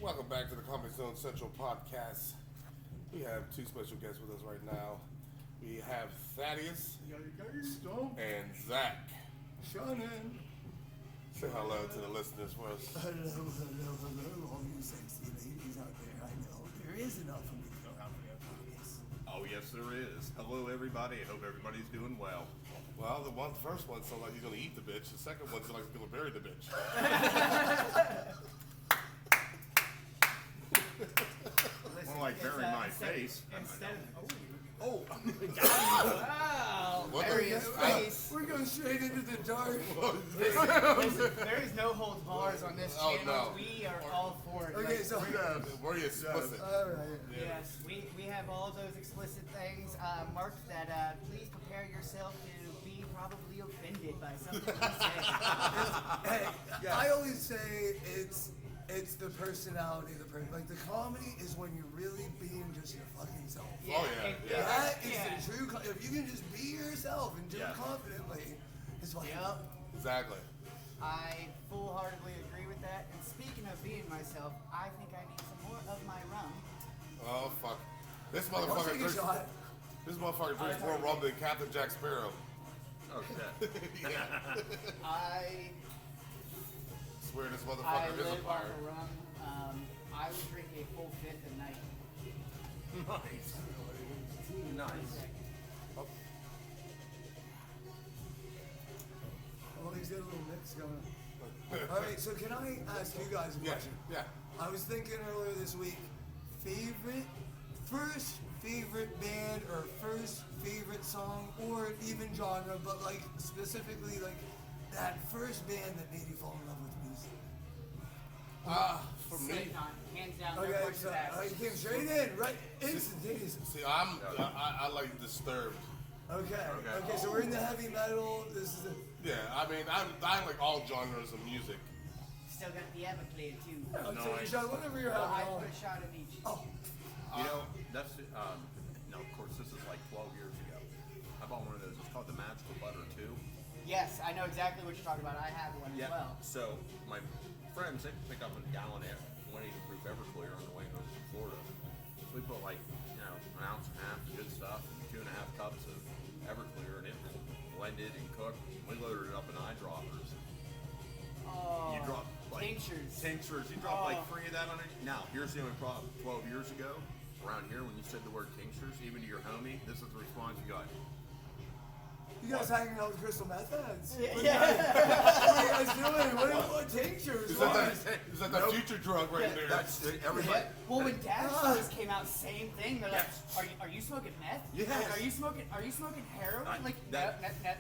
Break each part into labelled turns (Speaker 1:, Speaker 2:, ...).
Speaker 1: Welcome back to the Comedy Zone Central podcast. We have two special guests with us right now. We have Thaddeus and Zach.
Speaker 2: Shannon.
Speaker 1: Say hello to the listeners first.
Speaker 2: Hello, all you sexy ladies out there. I know there is enough of me to go around for your pockets.
Speaker 3: Oh, yes, there is. Hello, everybody. I hope everybody's doing well.
Speaker 1: Well, the first one sounds like he's going to eat the bitch. The second one sounds like he's going to bury the bitch.
Speaker 3: More like bury my face.
Speaker 4: Oh,
Speaker 2: Wow.
Speaker 1: What
Speaker 2: Very
Speaker 1: the-
Speaker 2: nice. We're going straight into the dark.
Speaker 4: there is no holds bars on this
Speaker 1: Oh,
Speaker 4: channel.
Speaker 1: no.
Speaker 4: We are all for it.
Speaker 2: Okay,
Speaker 4: Like,
Speaker 2: so
Speaker 1: We're explicit.
Speaker 2: all right.
Speaker 4: yes, we have all of those explicit things marked that please prepare yourself to be probably offended by something we say.
Speaker 2: Hey, I always say it's the personality of the person. Like the comedy is when you're really being just your fucking self.
Speaker 1: Oh, yeah, yeah.
Speaker 2: That is
Speaker 4: Yeah.
Speaker 2: the true. If you can just be yourself and do it
Speaker 3: Yeah.
Speaker 2: confidently, it's fucking.
Speaker 4: Yep.
Speaker 1: Exactly.
Speaker 4: I full-heartedly agree with that. And speaking of being myself, I think I need some more of my rum.
Speaker 1: Oh, fuck. This
Speaker 2: I'll
Speaker 1: motherfucker
Speaker 2: take a
Speaker 1: drinks,
Speaker 2: shot.
Speaker 1: this motherfucker drinks more rum than Captain Jack Sparrow.
Speaker 3: Oh, shit.
Speaker 1: Yeah.
Speaker 4: I
Speaker 1: Swear this
Speaker 4: I
Speaker 1: motherfucker is a
Speaker 4: live off
Speaker 1: pirate.
Speaker 4: of rum. I would drink a full fifth a night.
Speaker 3: Nice. Nice.
Speaker 2: Oh, he's got a little mix going. All right, so can I ask you guys a
Speaker 1: Yeah,
Speaker 2: question?
Speaker 1: yeah.
Speaker 2: I was thinking earlier this week, first favorite band or first favorite song or even genre, but like specifically like that first band that made you fall in love with music.
Speaker 1: For me,
Speaker 4: Slipknot, hands down, no
Speaker 2: Okay,
Speaker 4: questions
Speaker 2: so
Speaker 4: asked.
Speaker 2: you came straight in, right? Instantaneous.
Speaker 1: see, I like Disturbed.
Speaker 2: Okay, okay, so we're in the heavy metal. This is the.
Speaker 1: Yeah, I mean, I like all genres of music.
Speaker 4: Still got the Everclear too.
Speaker 2: I'll take a shot, whatever you're
Speaker 4: Well, I
Speaker 2: having.
Speaker 4: put a shot in each.
Speaker 2: Oh,
Speaker 3: You know, that's, no, of course, this is like 12 years ago. I bought one of those. It's called the Magical Butter 2.
Speaker 4: Yes, I know exactly what you're talking about. I have one as well.
Speaker 3: So, my friends, they pick up a gallon of 180 proof Everclear on the way home from Florida. So we put like, an ounce and a half of good stuff, 2.5 cups of Everclear, and it was blended and cooked. We loaded it up in eyedroppers.
Speaker 4: Oh,
Speaker 3: You drop like
Speaker 4: tinctures.
Speaker 3: You drop like
Speaker 4: Oh.
Speaker 3: 3 of that on it. Now, here's the only problem. 12 years ago, around here, when you said the word tinctures, even to your homie, this is the response you got.
Speaker 2: you guys hanging out with crystal meth heads?
Speaker 4: Yeah.
Speaker 2: What are you guys doing? What tinctures?
Speaker 1: Is
Speaker 2: What?
Speaker 1: that the future drug right there?
Speaker 3: That's everybody.
Speaker 4: Well, when Dash first came out, same thing. They're like,
Speaker 3: Yes.
Speaker 4: are you smoking meth?
Speaker 3: Yes.
Speaker 4: Like, are you smoking heroin? Like,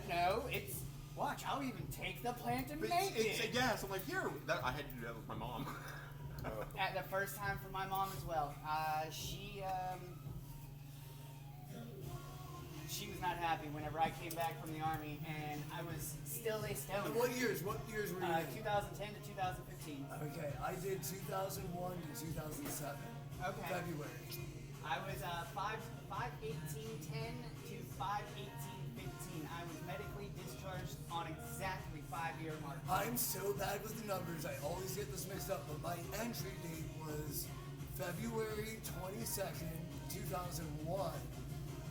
Speaker 4: no, it's, watch, I'll even take the plant and make it.
Speaker 3: Yes, I'm like, here. I had to do that with my mom.
Speaker 4: At the first time for my mom as well. She was not happy whenever I came back from the army, and I was still a stoner.
Speaker 2: What years? What years were you in?
Speaker 4: 2010 to 2015.
Speaker 2: Okay, I did 2001 to 2007.
Speaker 4: Okay.
Speaker 2: February.
Speaker 4: I was 5/18/10 to 5/18/15. I was medically discharged on exactly 5-year mark.
Speaker 2: I'm so bad with the numbers. I always get this mixed up, but my entry date was February 22nd, 2001.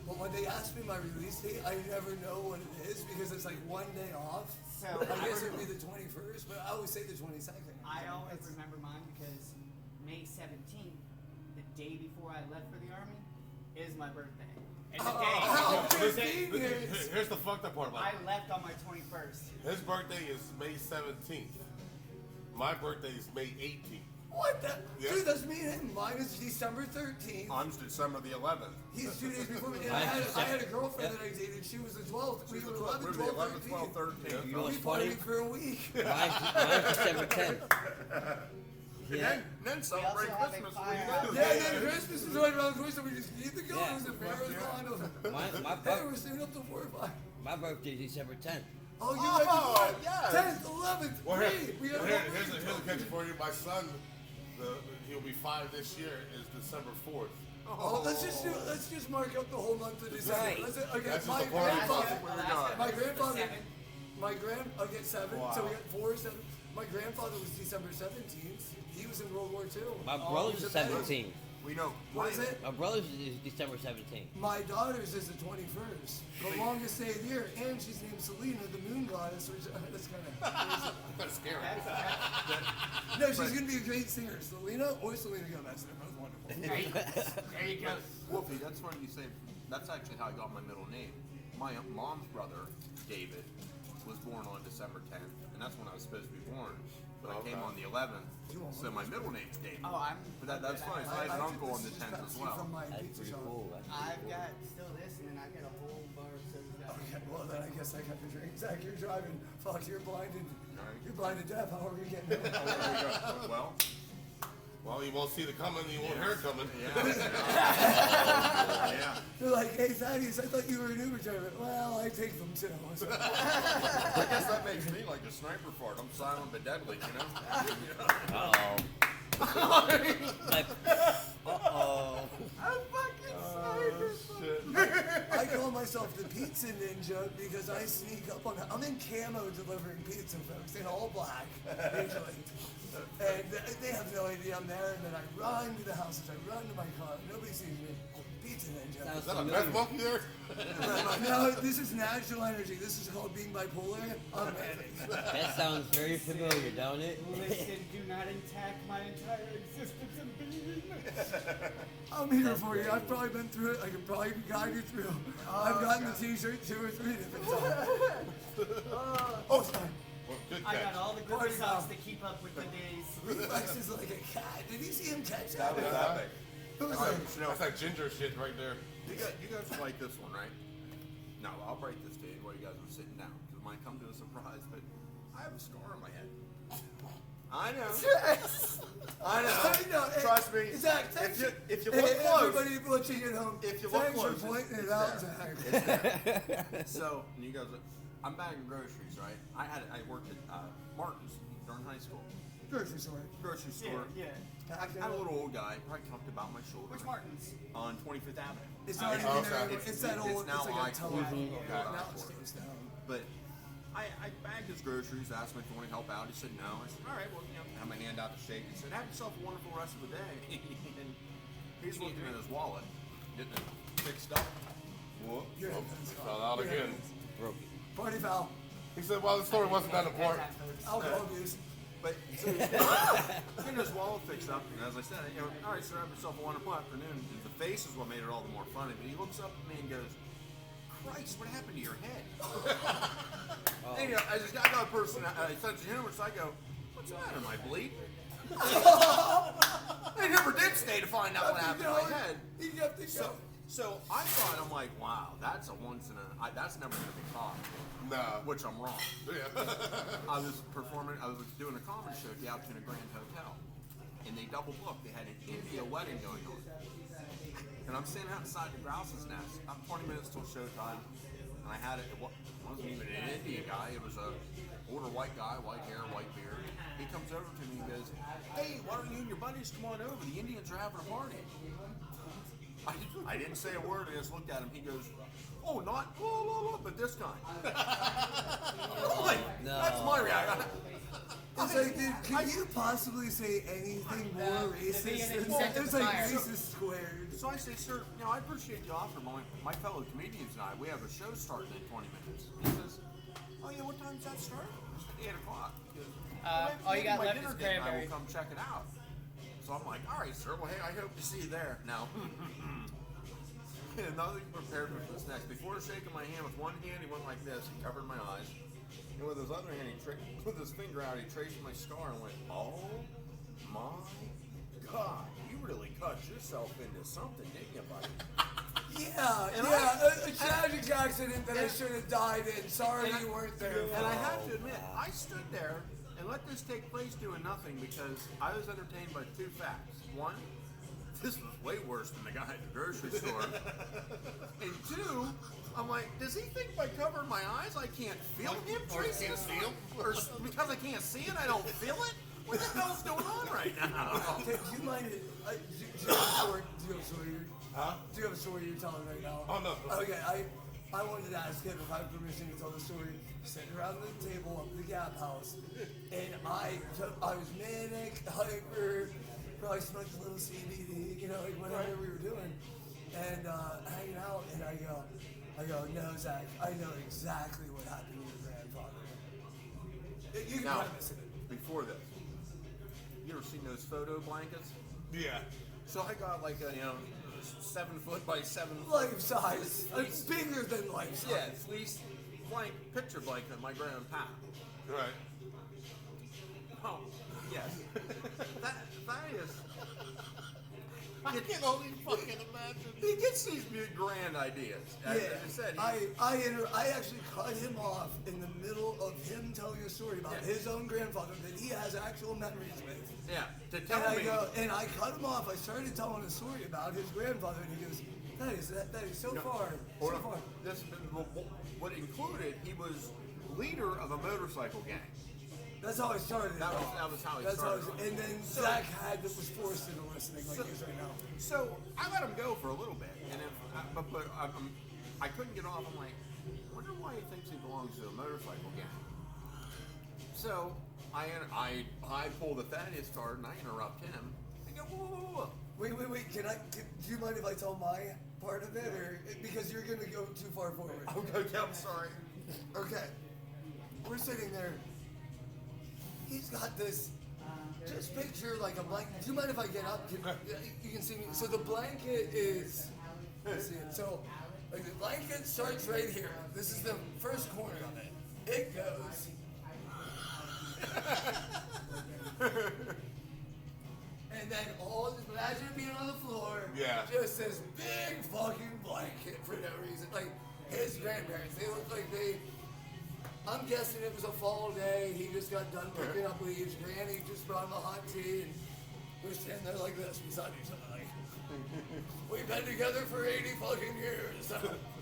Speaker 2: But when they ask me my release date, I never know what it is because it's like one day off.
Speaker 4: So
Speaker 2: I guess it would be the 21st, but I always say the 22nd.
Speaker 4: I always remember mine because May 17th, the day before I left for the army, is my birthday. And the
Speaker 2: Oh,
Speaker 4: day
Speaker 2: 15 years.
Speaker 1: Here's the fucked up part about
Speaker 4: I
Speaker 1: it.
Speaker 4: left on my 21st.
Speaker 1: His birthday is May 17th. My birthday is May 18th.
Speaker 2: What the?
Speaker 1: Yeah.
Speaker 2: Dude, that's me and him. Mine is December 13th.
Speaker 3: I'm December the 11th.
Speaker 2: He's 2 days before me. And I had a girlfriend that I dated. She was the 12th. We were 11,
Speaker 3: We're the
Speaker 2: 12,
Speaker 3: 11th,
Speaker 2: 13.
Speaker 3: 12th, 13th.
Speaker 5: You know
Speaker 2: We
Speaker 5: what's funny?
Speaker 2: partied for a week.
Speaker 5: Mine's December 10th.
Speaker 3: And then celebrate
Speaker 4: have a
Speaker 3: Christmas.
Speaker 4: fire-
Speaker 2: Yeah, and then Christmas is right around the corner, so we just keep it going.
Speaker 5: Yeah.
Speaker 2: It was a marathon.
Speaker 5: My,
Speaker 2: Hey, we're staying up till 4 or 5.
Speaker 5: my birthday's December 10th.
Speaker 2: Oh, you
Speaker 3: Oh,
Speaker 2: had
Speaker 3: yes.
Speaker 2: 10th, 11th,
Speaker 1: Well,
Speaker 2: 3. We got
Speaker 1: here's a catch for you. My son, he'll be 5 this year, is December 4th.
Speaker 2: Oh, let's just mark up the whole month of December.
Speaker 5: Right.
Speaker 2: Okay,
Speaker 1: That's just
Speaker 2: my
Speaker 1: a party.
Speaker 2: grandfather.
Speaker 4: Alaska,
Speaker 2: My
Speaker 4: the
Speaker 2: grandfather.
Speaker 4: 7th.
Speaker 2: I get 7, so we got 4, 7. My grandfather was December 17th. He was in World War II.
Speaker 5: My
Speaker 2: He
Speaker 5: brother's
Speaker 2: was
Speaker 5: is
Speaker 2: a medic.
Speaker 5: 17.
Speaker 3: We know.
Speaker 2: What is it?
Speaker 5: My brother's is December 17.
Speaker 2: My daughter's is the 21st. The longest day of the year, and she's named Selena, the moon goddess, which that's kind of
Speaker 1: That's scary.
Speaker 2: No, she's going to be a great singer. Selena or Selena Gomez. They're both wonderful.
Speaker 4: There you go.
Speaker 3: Wolfie, that's funny you say. That's actually how I got my middle name. My mom's brother, David, was born on December 10th, and that's when I was supposed to be born. But I came on the 11th, so my middle name's David.
Speaker 4: Oh, I'm.
Speaker 3: But that's funny. So I have an uncle on the 10th as well.
Speaker 2: From my
Speaker 5: That's
Speaker 2: pizza
Speaker 5: pretty
Speaker 2: shop.
Speaker 5: cool.
Speaker 4: I've got still this, and then I've got a whole bar of soda.
Speaker 2: Okay, well then I guess I got the drink. Zach, you're driving. Fuck, you're blinded.
Speaker 3: Alright.
Speaker 2: You're blinded deaf. How are we getting there?
Speaker 3: Oh, there we go. Well,
Speaker 1: Well, you won't see the coming, you won't hear it coming.
Speaker 3: yeah.
Speaker 2: They're like, hey, Thaddeus, I thought you were an Uber driver. Well, I take them too.
Speaker 3: I guess that makes me like a sniper fart. I'm silent but deadly, you know?
Speaker 5: Uh-oh. Like, uh-oh.
Speaker 2: I call myself the Pizza Ninja because I sneak up on. I'm in camo delivering pizza, folks, in all black, usually. And they have no idea I'm there. And then I run to the houses. I run to my car. Nobody sees me. Pizza Ninja.
Speaker 5: Sounds
Speaker 1: Is that a
Speaker 5: familiar.
Speaker 1: meth monkey there?
Speaker 2: No, this is natural energy. This is called being bipolar. I'm manic.
Speaker 5: That sounds very familiar, don't it?
Speaker 4: Listen, do not attack my entire existence and being.
Speaker 2: I'm here for you. I've probably been through it. I can probably guide you through. I've gotten the T-shirt 2 or 3 different times. Oh, sorry.
Speaker 1: Well, good
Speaker 4: I
Speaker 1: catch.
Speaker 4: got all the
Speaker 2: Party
Speaker 4: good socks
Speaker 2: foul.
Speaker 4: to keep up with the days.
Speaker 2: Reflex is like a cat. Did you see him catch
Speaker 3: That
Speaker 2: that?
Speaker 3: was epic.
Speaker 2: Who was
Speaker 3: Alright,
Speaker 2: that?
Speaker 3: so now,
Speaker 1: That's like ginger shit right there.
Speaker 3: you guys will like this one, right? No, I'll break this to you while you guys are sitting down, because it might come to a surprise, but I have a scar on my head. I know. I know. Trust me.
Speaker 2: Zach,
Speaker 3: if you look close,
Speaker 2: everybody watching at home,
Speaker 3: if you look
Speaker 2: thanks
Speaker 3: close,
Speaker 2: for pointing
Speaker 3: it's
Speaker 2: it out,
Speaker 3: there.
Speaker 2: Zach.
Speaker 3: so and you guys, I'm bagging groceries, right? I worked at Martin's during high school,
Speaker 2: Grocery store.
Speaker 3: grocery
Speaker 4: Yeah,
Speaker 3: store.
Speaker 4: yeah.
Speaker 3: I had a little old guy, probably tucked about my shoulder.
Speaker 4: Which Martins?
Speaker 3: On 25th Avenue.
Speaker 2: It's not even
Speaker 1: okay.
Speaker 2: there. It's that
Speaker 3: It's
Speaker 2: old.
Speaker 3: now
Speaker 2: It's like a
Speaker 3: Icon.
Speaker 2: telephone.
Speaker 3: Mhm.
Speaker 2: Now
Speaker 3: Okay.
Speaker 2: it's closed down.
Speaker 3: But I bagged his groceries, asked him if he wanted to help out. He said no. I said, all right, well, have my hand out to shake. He said, have yourself a wonderful rest of the day. And he's looking at his wallet, getting it fixed up. Whoop.
Speaker 2: You're
Speaker 1: Fell out again.
Speaker 5: Broke it.
Speaker 2: Party foul.
Speaker 1: He said, well, the story wasn't that important.
Speaker 2: Alcohol abuse.
Speaker 3: But so he's getting his wallet fixed up, and as I said, all right, sir, have yourself a wonderful afternoon. And the face is what made it all the more funny. But he looks up at me and goes, Christ, what happened to your head? And, as this guy got a person, I sense of humor, so I go, what's the matter, my bleed? I never did stay to find out what happened to my head.
Speaker 2: You have to go.
Speaker 3: So I thought, I'm like, wow, that's a once in a, that's never going to be caught.
Speaker 1: Nah.
Speaker 3: Which I'm wrong.
Speaker 1: Yeah.
Speaker 3: I was doing a comedy show at the Altoona Grand Hotel, and they double booked. They had an India wedding going on, and I'm standing outside the Grouse's Nest. I'm 20 minutes till showtime, and I had it. It wasn't even an Indian guy. It was a older white guy, white hair, white beard. He comes over to me and goes, "Hey, why don't you and your buddies come on over? The Indians are having a party." I didn't say a word. I just looked at him. He goes, "Oh, not blah, blah, blah, but this kind." Like,
Speaker 5: No.
Speaker 3: that's my reaction.
Speaker 2: It's like, dude, could you possibly say anything more racist than that? There's like racist squared.
Speaker 3: So I say, sir, I appreciate the offer. My fellow comedians and I, we have a show starting in 20 minutes. He says, oh yeah, what time's that start? I said, 8 o'clock. He goes,
Speaker 4: all you got
Speaker 3: my
Speaker 4: left
Speaker 3: dinner
Speaker 4: is
Speaker 3: date, and I
Speaker 4: cranberry.
Speaker 3: will come check it out. So I'm like, all right, sir. Well, hey, I hope to see you there. Now, another thing prepared me for this next. Before shaking my hand with one hand, he went like this. He covered my eyes. And with his other hand, with his finger out, he traced my scar and went, oh my God, you really cut yourself into something, didn't you, buddy?
Speaker 2: A tragic accident that I should have died in. Sorry you weren't there.
Speaker 3: And I have to admit, I stood there and let this take place doing nothing because I was entertained by two facts. One, this was way worse than the guy at the grocery store. And two, I'm like, does he think by covering my eyes I can't feel him tracing his feel? Or because I can't see it, I don't feel it? What the hell's going on right now?
Speaker 2: Okay, do you mind? Do you have a story?
Speaker 1: Huh?
Speaker 2: Do you have a story you're telling right now?
Speaker 1: Oh, no.
Speaker 2: Okay, I wanted to ask him if I have permission to tell the story. Sitting around the table up at the Gap House, and I was manic, hyper, probably smoked a little CBD, you know, like whatever we were doing, and hanging out. And I go, no, Zach, I know exactly what happened to your grandfather. You can
Speaker 3: Now,
Speaker 2: premise it.
Speaker 3: before this, you ever seen those photo blankets?
Speaker 1: Yeah.
Speaker 3: So I got like a 7 foot by 7 foot
Speaker 2: Life size. It's bigger than life size.
Speaker 3: yeah, fleece picture blanket my grandpa.
Speaker 1: Right.
Speaker 3: Oh, yes. that is.
Speaker 1: I can only fucking imagine.
Speaker 3: He gets these big grand ideas. As
Speaker 2: Yeah,
Speaker 3: I said,
Speaker 2: I actually cut him off in the middle of him telling a story about
Speaker 3: Yeah.
Speaker 2: his own grandfather that he has actual memories with.
Speaker 3: yeah, to
Speaker 2: And
Speaker 3: tell me.
Speaker 2: and I cut him off. I started telling a story about his grandfather, and he goes, that is so
Speaker 3: No,
Speaker 2: far, so
Speaker 3: hold on.
Speaker 2: far.
Speaker 3: What included, he was leader of a motorcycle gang.
Speaker 2: That's how I started.
Speaker 3: That was how he
Speaker 2: That's
Speaker 3: started.
Speaker 2: and then
Speaker 3: So-
Speaker 2: Zach was forced into listening like he is right now.
Speaker 3: So I let him go for a little bit, and but I couldn't get off. I'm like, wonder why he thinks he belongs to a motorcycle gang. So I pull the Thaddeus card and I interrupt him. I go, whoa.
Speaker 2: Wait. Do you mind if I tell my part of it, or because you're gonna go too far forward?
Speaker 3: Okay, I'm sorry.
Speaker 2: Okay. We're sitting there. He's got this. Just picture like a blanket. Do you mind if I get up? You can see me. So the blanket is. Let's see it. So, like the blanket starts right here. This is the first corner of it. It goes. And then imagine it being on the floor.
Speaker 1: Yeah.
Speaker 2: Just this big fucking blanket for no reason. Like his grandparents, they look like they. I'm guessing it was a fall day. He just got done picking up leaves. Granny just brought him a hot tea, and we're standing there like this beside each other. Like, we've been together for 80 fucking years.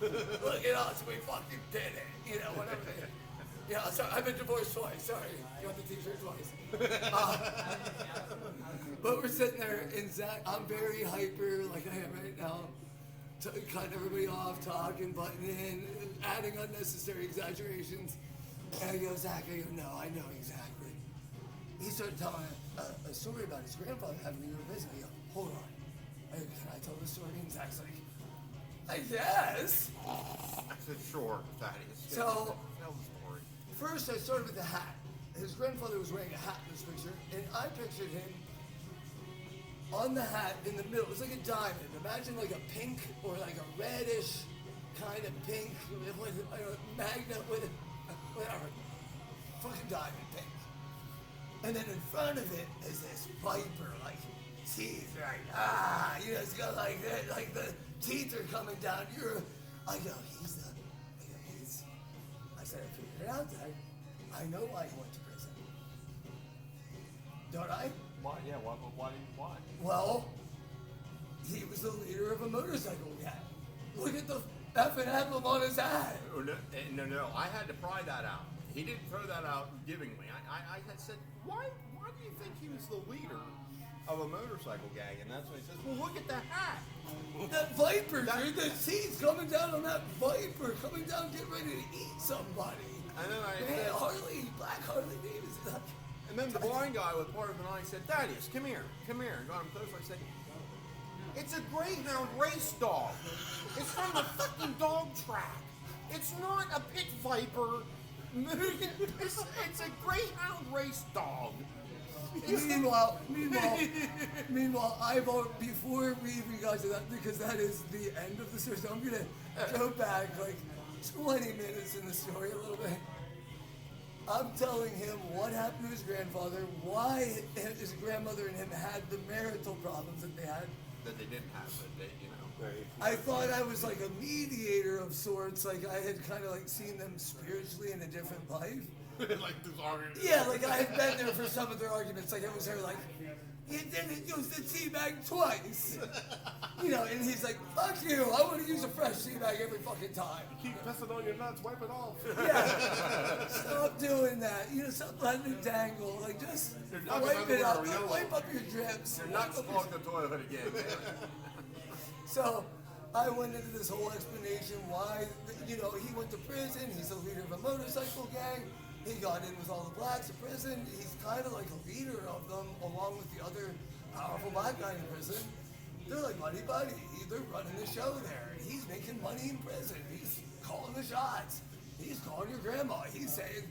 Speaker 2: Look at us, we fucking did it. You know, whatever. Yeah, sorry, I've been divorced twice. Sorry, got the t-shirt twice. But we're sitting there, and Zach, I'm very hyper, like I am right now. Cutting everybody off, talking, butting in, adding unnecessary exaggerations. And I go, Zach, I go, no, I know exactly. He started telling a story about his grandfather having a visit. I go, hold on. I go, can I tell the story? And Zach's like, I guess.
Speaker 3: I said, sure, Thaddeus.
Speaker 2: So-
Speaker 3: Tell the story.
Speaker 2: First, I started with the hat. His grandfather was wearing a hat in this picture, and I pictured him on the hat in the middle. It was like a diamond. Imagine like a pink or like a reddish kind of pink with a magnet with whatever. Fucking diamond pink. And then in front of it is this viper, like teeth, right? You know, it's got like that, like the teeth are coming down. I said, I figured it out, Dad. I know why he went to prison. Don't I?
Speaker 3: Why? Yeah. Why?
Speaker 2: Well, he was the leader of a motorcycle gang. Look at the effing emblem on his hat.
Speaker 3: No. I had to pry that out. He didn't throw that out givingly. I had said, why do you think he was the leader of a motorcycle gang? And that's when he says, well, look at the hat.
Speaker 2: That viper, dude, the teeth coming down on that viper, coming down, getting ready to eat somebody.
Speaker 3: And then I
Speaker 2: Man,
Speaker 3: said,
Speaker 2: Black Harley Davidson.
Speaker 3: and then the blind guy with part of an eye said, Thaddeus, come here. And got him closer. I said, it's a Greyhound race dog. It's from the fucking dog track. It's not a pit viper. It's a Greyhound race dog.
Speaker 2: Meanwhile, before we even got to that, because that is the end of the story, so I'm gonna go back like 20 minutes in the story a little bit. I'm telling him what happened to his grandfather, why his grandmother and him had the marital problems that they had.
Speaker 3: That they didn't have, but they,
Speaker 2: I thought I was like a mediator of sorts, like I had kind of like seen them spiritually in a different life.
Speaker 1: Like this argument.
Speaker 2: Yeah, like I had been there for some of their arguments. Like it was there, like you didn't use the tea bag twice. You know, and he's like, "Fuck you! I want to use a fresh tea bag every fucking time."
Speaker 1: Keep pissing on your nuts, wipe it off.
Speaker 2: Yeah, stop doing that. You know, stop letting it dangle. Like just
Speaker 1: not
Speaker 2: wipe it up.
Speaker 1: everywhere,
Speaker 2: Wipe up your drips.
Speaker 3: You're
Speaker 2: Wipe
Speaker 3: not
Speaker 2: up your-
Speaker 3: clog the toilet again, man.
Speaker 2: So I went into this whole explanation why, you know, he went to prison. He's the leader of a motorcycle gang. He got in with all the blacks in prison. He's kind of like a leader of them, along with the other powerful black guy in prison. They're like, buddy, they're running the show there. He's making money in prison. He's calling the shots. He's calling your grandma. He's saying,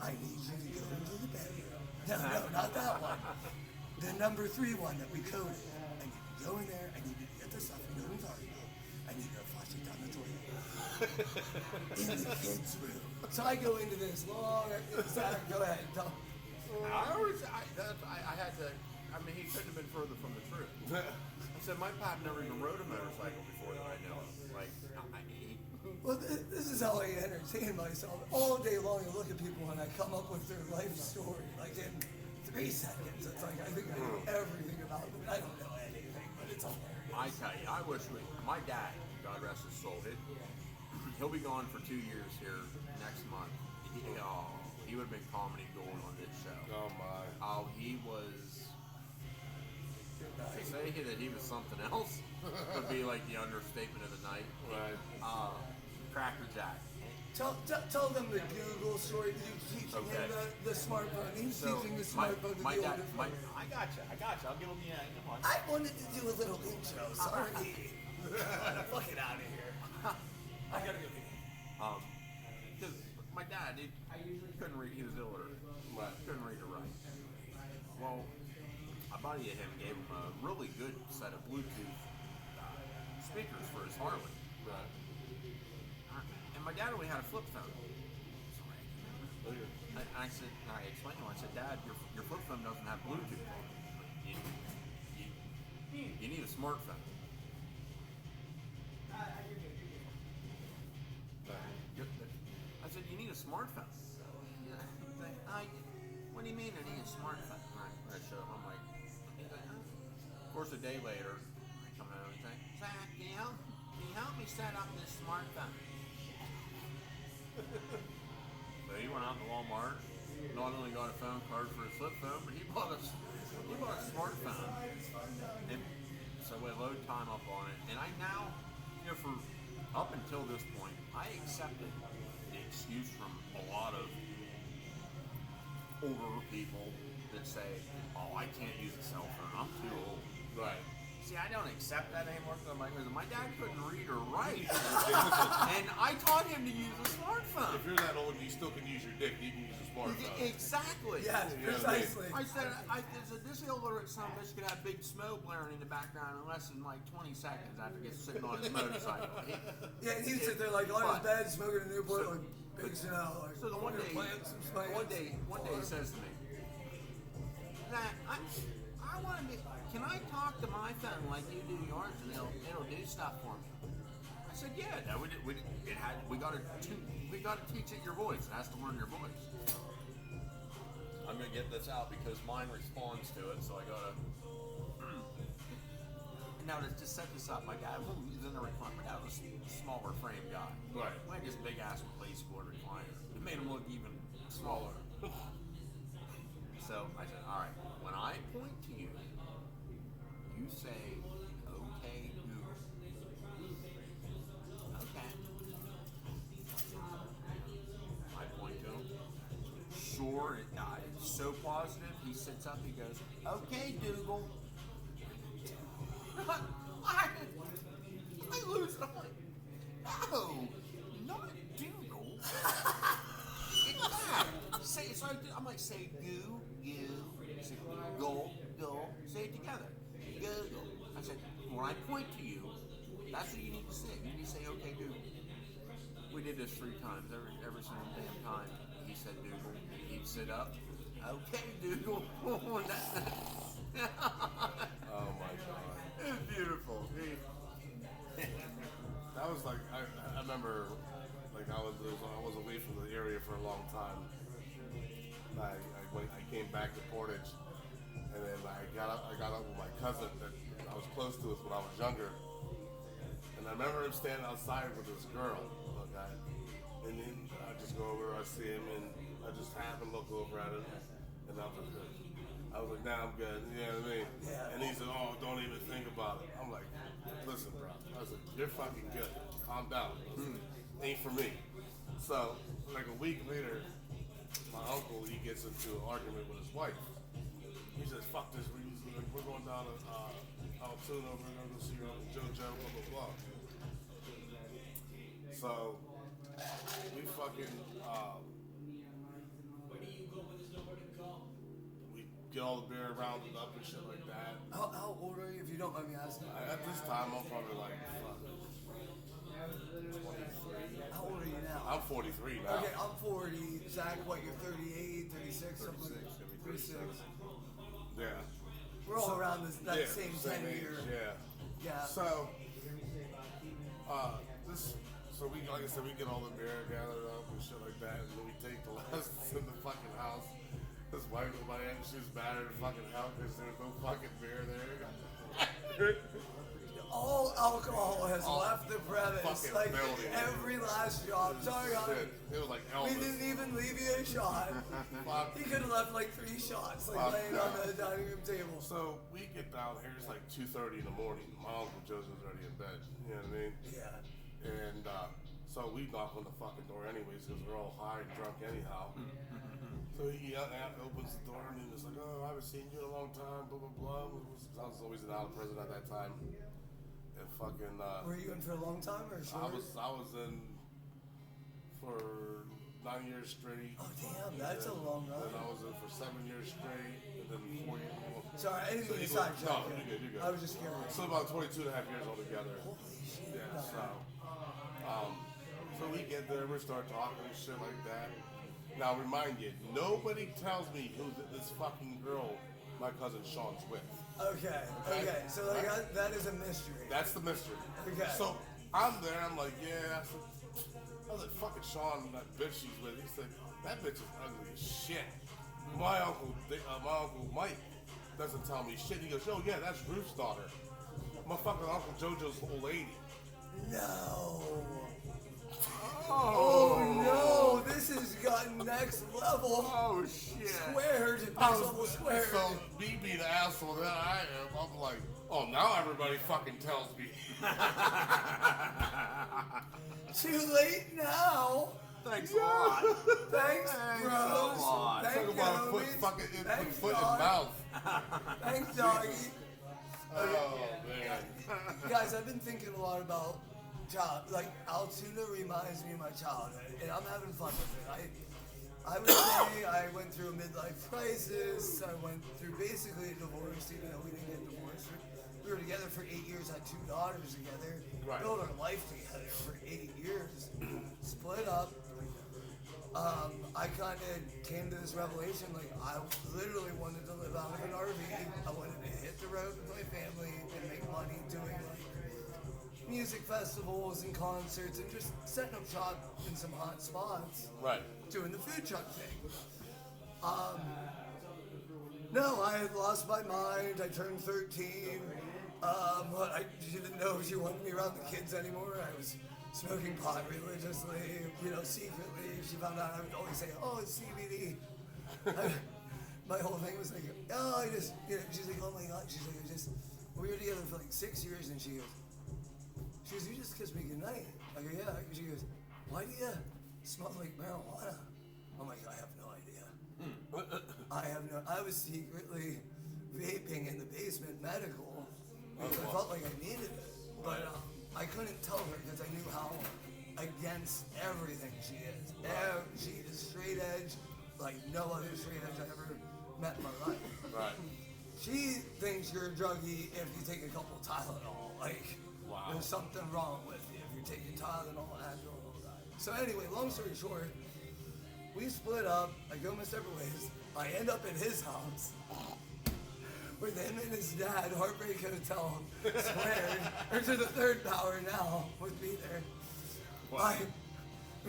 Speaker 2: I need you to go into the bedroom. No, not that one. The number 3 one that we coded. I need you to go in there. I need you to get the stuff you know we've already done. I need you to flush it down the toilet. In the kids' room. So I go into this long, go ahead, tell.
Speaker 3: I had to. I mean, he couldn't have been further from the truth. I said my pop never even rode a motorcycle before that I know of. Like,
Speaker 2: Well, this is how I entertain myself. All day long, I look at people and I come up with their life story, like in 3 seconds. It's like, I think I know everything about them. I don't know anything, but it's hilarious.
Speaker 3: I tell you, I wish my dad, God rest his soul, he'll be gone for 2 years here next month. He would have been comedy gold on this show.
Speaker 1: Oh my.
Speaker 3: Oh, he was. To say that he was something else would be like the understatement of the night.
Speaker 1: Right.
Speaker 3: Cracker Jack.
Speaker 2: Tell them the Google story. You teaching him the smartphone. He's teaching the smartphone to the older folks.
Speaker 3: I got you. I'll give him the come on.
Speaker 2: I wanted to do a little intro. Sorry. Fuck it out of here. I gotta go.
Speaker 3: Because my dad, he couldn't read. He was illiterate. Couldn't read or write. Well, a buddy of him gave him a really good set of Bluetooth speakers for his Harley.
Speaker 1: Right.
Speaker 3: And my dad only had a flip phone. I said, I explained to him, I said, Dad, your flip phone doesn't have Bluetooth on it. You need a smartphone. I said, you need a smartphone. What do you mean I need a smartphone? I showed him, I'm like, of course, a day later, I come home and say, Zach, can you help me set up this smartphone? So he went out to Walmart, not only got a phone card for his flip phone, but he bought a smartphone. And so we load time up on it. And I now, for up until this point, I accepted the excuse from a lot of older people that say, oh, I can't use a cell phone, I'm too old.
Speaker 1: Right.
Speaker 3: See, I don't accept that anymore because my dad couldn't read or write. And I taught him to use a smartphone.
Speaker 1: If you're that old and you still can use your dick, you can use a smartphone.
Speaker 3: Exactly.
Speaker 2: Yes,
Speaker 1: You know what I mean?
Speaker 2: precisely.
Speaker 3: I said, this illiterate son of a bitch could have big smoke blaring in the background in less than like 20 seconds after he gets sitting on his motorcycle.
Speaker 2: Yeah, and he'd sit there like on his bed smoking a Newport like big snow. Like,
Speaker 3: So the one day,
Speaker 2: one
Speaker 3: day he says to me, Zach, I want to be. Can I talk to my phone like you do yours, and it'll do stuff for me? I said, yeah. No, we got to teach it your voice. It has to learn your voice. I'm gonna get this out because mine responds to it, so I gotta. Now to just set this up, my dad was in the recliner. My dad was a smaller frame guy.
Speaker 1: Right.
Speaker 3: Like this big ass place board recliner. It made him look even smaller. So I said, all right, when I point to you, you say, okay, Google. Okay. I point to him. Sure, it's so positive. He sits up, he goes, okay, Google. I lose it. I'm like, no, not Google. I'm like, say goo, say go, say it together. Google. I said, when I point to you, that's what you need to say. You need to say, okay, Google. We did this 3 times. Every single damn time he said Google, he'd sit up. Okay, Google.
Speaker 1: Oh my god.
Speaker 3: It's beautiful.
Speaker 1: That was like I remember like I was away from the area for a long time. I came back to Portage, and then I got up with my cousin that I was close to us when I was younger, and I remember him standing outside with this girl, okay, and then I just go over, I see him, and I just happen to look over at him, and I was like, nah, I'm good, you know what I mean?
Speaker 2: Yeah.
Speaker 1: And he said, oh, don't even think about it. I'm like, listen, bro. I was like, you're fucking good. Calm down. Ain't for me. So, like a week later, my uncle, he gets into an argument with his wife. He says, fuck this reason. like, we're going down to Altoona, we're going to go see JoJo, blah, blah, blah. So, we fucking, we get all the beer rounded up and shit like that.
Speaker 2: How old are you, if you don't mind me asking?
Speaker 1: At this time, I'm probably like, 23.
Speaker 2: How old are you now?
Speaker 1: I'm 43 now.
Speaker 2: Okay, I'm 40. Zach, what, you're 38, 36, something?
Speaker 3: 36, gonna be
Speaker 2: 36.
Speaker 1: Yeah.
Speaker 2: We're all around that
Speaker 1: Yeah,
Speaker 2: same
Speaker 1: same
Speaker 2: 10
Speaker 1: age,
Speaker 2: year.
Speaker 1: Yeah.
Speaker 2: Yeah.
Speaker 1: So, so we, like I said, we get all the beer gathered up and shit like that, and then we take the last in the fucking house. This wife of my aunt, she's mad at her fucking house because there's no fucking beer there.
Speaker 2: All alcohol has
Speaker 1: All
Speaker 2: left the premise.
Speaker 1: fucking
Speaker 2: Like
Speaker 1: building.
Speaker 2: every last drop. Sorry, honey.
Speaker 1: It was like
Speaker 2: We
Speaker 1: Elvis.
Speaker 2: didn't even leave you a shot.
Speaker 1: Fuck.
Speaker 2: He could have left like 3 shots, like
Speaker 1: Fuck
Speaker 2: laying
Speaker 1: no.
Speaker 2: on the dining room table.
Speaker 1: So we get down here, it's like 2:30 in the morning. My Uncle Joseph's already in bed. You know what I mean?
Speaker 2: Yeah.
Speaker 1: And so we knock on the fucking door anyways because we're all high and drunk anyhow. So he opens the door and he's like, "Oh, I haven't seen you in a long time." Blah blah blah. I was always an out president at that time. And fucking.
Speaker 2: Were you in for a long time or short?
Speaker 1: I was in for 9 years straight.
Speaker 2: Oh damn, that's a long run.
Speaker 1: And I was in for 7 years straight, and then 4 years.
Speaker 2: Sorry, I didn't
Speaker 1: So
Speaker 2: mean to
Speaker 1: you go-
Speaker 2: sidetrack
Speaker 1: no,
Speaker 2: you.
Speaker 1: you're good, you're good.
Speaker 2: I was just curious.
Speaker 1: So about 22 and a half years altogether.
Speaker 2: Holy shit.
Speaker 1: Yeah,
Speaker 2: no.
Speaker 1: so we get there, we start talking and shit like that. Now remind you, nobody tells me who this fucking girl my cousin Sean's with.
Speaker 2: Okay, okay. So like that is a mystery.
Speaker 1: That's the mystery.
Speaker 2: Okay.
Speaker 1: So I'm there, I'm like, yeah. I was like, fucking Sean, that bitch she's with. He said, that bitch is ugly as shit. My uncle Mike doesn't tell me shit. He goes, oh yeah, that's Ruth's daughter. My fucking Uncle JoJo's old lady.
Speaker 2: No. Oh no, this has gotten next level.
Speaker 3: Oh shit!
Speaker 2: Squared. Next level squared.
Speaker 1: So me being the asshole that I am, I'm like, oh, now everybody fucking tells me.
Speaker 2: Too late now.
Speaker 3: Thanks a lot.
Speaker 2: Thanks, bros.
Speaker 3: a lot.
Speaker 2: Thank
Speaker 1: Talk about
Speaker 2: you,
Speaker 1: put
Speaker 2: homies.
Speaker 1: fucking
Speaker 2: Thanks,
Speaker 1: foot in
Speaker 2: dog.
Speaker 1: mouth.
Speaker 2: Thanks, doggy.
Speaker 1: Oh man.
Speaker 2: Guys, I've been thinking a lot about like Altoona reminds me of my childhood, and I'm having fun with it. I would say I went through a midlife crisis. I went through basically a divorce, even though we didn't get divorced. We were together for 8 years, had 2 daughters together,
Speaker 1: Right.
Speaker 2: built our life together for 8 years, split up. I kind of came to this revelation, like I literally wanted to live out of an RV. I wanted to hit the road with my family and make money doing like music festivals and concerts and just setting up shop in some hot spots,
Speaker 1: Right.
Speaker 2: doing the food truck thing. No, I had lost my mind. I turned 13. But she didn't know if she wanted me around the kids anymore. I was smoking pot religiously, secretly. She found out I would always say, oh, it's CBD. My whole thing was like, oh, I just, she's like, oh my God. She's like, we were together for like 6 years, and she goes, you just kissed me goodnight. I go, yeah. She goes, why do you smell like marijuana? I'm like, I have no idea. I was secretly vaping in the basement medical because I felt like I needed it. But I couldn't tell her because I knew how against everything she is. She is straight edge, like no other straight edge I ever met in my life.
Speaker 1: Right.
Speaker 2: She thinks you're a druggie if you take a couple Tylenol. Like,
Speaker 1: Wow.
Speaker 2: there's something wrong with you if you're taking Tylenol, Advil, all that. So anyway, long story short, we split up. I go my separate ways. I end up at his house with him and his dad, Heartbreak Hotel, squared, or to the third power now, with me there.
Speaker 3: Wow.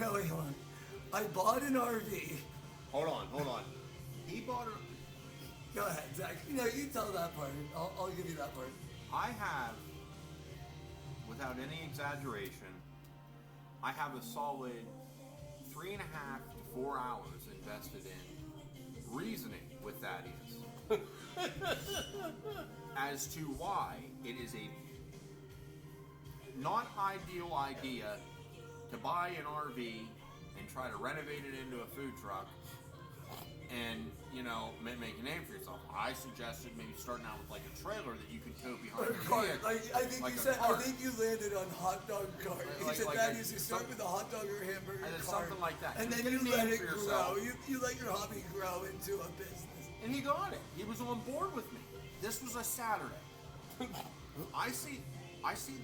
Speaker 2: Hold on. I bought an RV.
Speaker 3: Hold on. He bought a.
Speaker 2: Go ahead, Zach. You tell that part. I'll give you that part.
Speaker 3: I have, without any exaggeration, I have a solid 3.5 to 4 hours invested in reasoning with Thaddeus as to why it is a not ideal idea to buy an RV and try to renovate it into a food truck and make a name for yourself. I suggested maybe starting out with like a trailer that you could tow behind your
Speaker 2: Cart.
Speaker 3: vehicle.
Speaker 2: Like, I think
Speaker 3: Like
Speaker 2: you
Speaker 3: a
Speaker 2: said. I
Speaker 3: cart.
Speaker 2: think you landed on hot dog cart.
Speaker 3: Like-
Speaker 2: He said
Speaker 3: like
Speaker 2: that
Speaker 3: a-
Speaker 2: is you start with a hot dog or hamburger
Speaker 3: And it's
Speaker 2: cart,
Speaker 3: something like that.
Speaker 2: and
Speaker 3: You
Speaker 2: then
Speaker 3: get
Speaker 2: you
Speaker 3: a name
Speaker 2: let it
Speaker 3: for
Speaker 2: grow.
Speaker 3: yourself.
Speaker 2: You let your hobby grow into a business.
Speaker 3: And he got it. He was on board with me. This was a Saturday. I see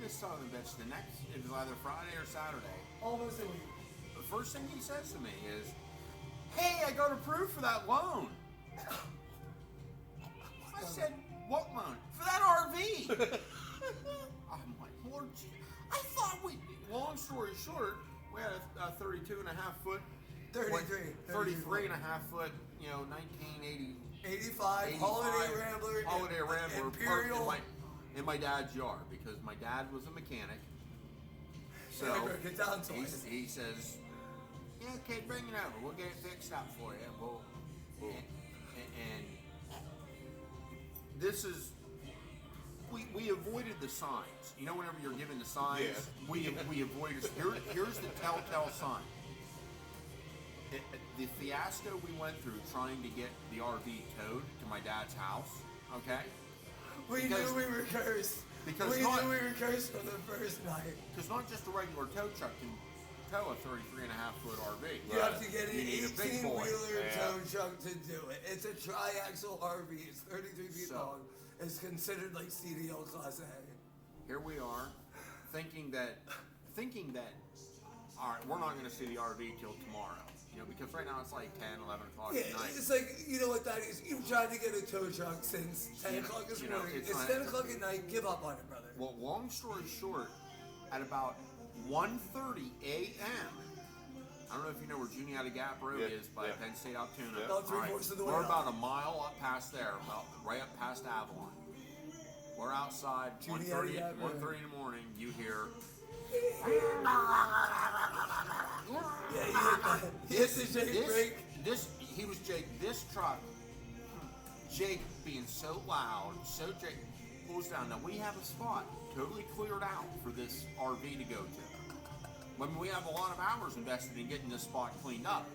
Speaker 3: this son of a bitch the next. It was either Friday or Saturday.
Speaker 2: Almost a week.
Speaker 3: The first thing he says to me is, "Hey, I got approved for that loan." I said, "What loan? For that RV?" I'm like, "Lord, I thought we." Long story short, we had a 32 and a half foot. 33 and a half foot. 1980.
Speaker 2: 85
Speaker 3: 85
Speaker 2: Holiday Rambler.
Speaker 3: Holiday Rambler
Speaker 2: Imperial.
Speaker 3: parked in my dad's yard because my dad was a mechanic. So
Speaker 2: Yeah, broke it down to
Speaker 3: he,
Speaker 2: us.
Speaker 3: he says, "Yeah, kid, bring it over. We'll get it fixed up for you." And this is we avoided the signs. Whenever you're given the signs,
Speaker 1: Yeah.
Speaker 3: we avoided. Here's the telltale sign. The fiasco we went through trying to get the RV towed to my dad's house, okay?
Speaker 2: We
Speaker 3: Because-
Speaker 2: knew we were cursed.
Speaker 3: because
Speaker 2: we
Speaker 3: not-
Speaker 2: knew we were cursed from the first night.
Speaker 3: Because not just a regular tow truck can tow a 33 and a half foot RV.
Speaker 2: You have to get an
Speaker 3: You need a big boy.
Speaker 2: 18-wheeler
Speaker 1: Yeah.
Speaker 2: tow truck to do it. It's a triaxle RV. It's 33 feet
Speaker 3: So-
Speaker 2: long. It's considered like CDL Class A.
Speaker 3: Here we are, thinking that, all right, we're not going to see the RV till tomorrow. Because right now it's like 10, 11 o'clock
Speaker 2: Yeah,
Speaker 3: at night.
Speaker 2: it's like, you know what that is? You've tried to get a tow truck since 10 o'clock this morning.
Speaker 3: it's
Speaker 2: It's
Speaker 3: not-
Speaker 2: 10 o'clock at night. Give up on it, brother.
Speaker 3: Well, long story short, at about 1:30 a.m., I don't know if you know where Juniata Gap Road
Speaker 1: Yeah,
Speaker 3: is by
Speaker 1: yeah.
Speaker 3: Penn State Altoona.
Speaker 1: Yeah.
Speaker 2: About three-fourths of the way
Speaker 3: We're
Speaker 2: up.
Speaker 3: about a mile up past there, right up past Avalon. We're outside,
Speaker 2: Juniata
Speaker 3: 1:30
Speaker 2: Gap Road.
Speaker 3: 1:30 in the morning, you hear,
Speaker 2: Yeah, he hit the Jake brake.
Speaker 3: he was Jake, this truck, Jake being so loud, Jake pulls down. Now we have a spot totally cleared out for this RV to go to. I mean, we have a lot of hours invested in getting this spot cleaned up.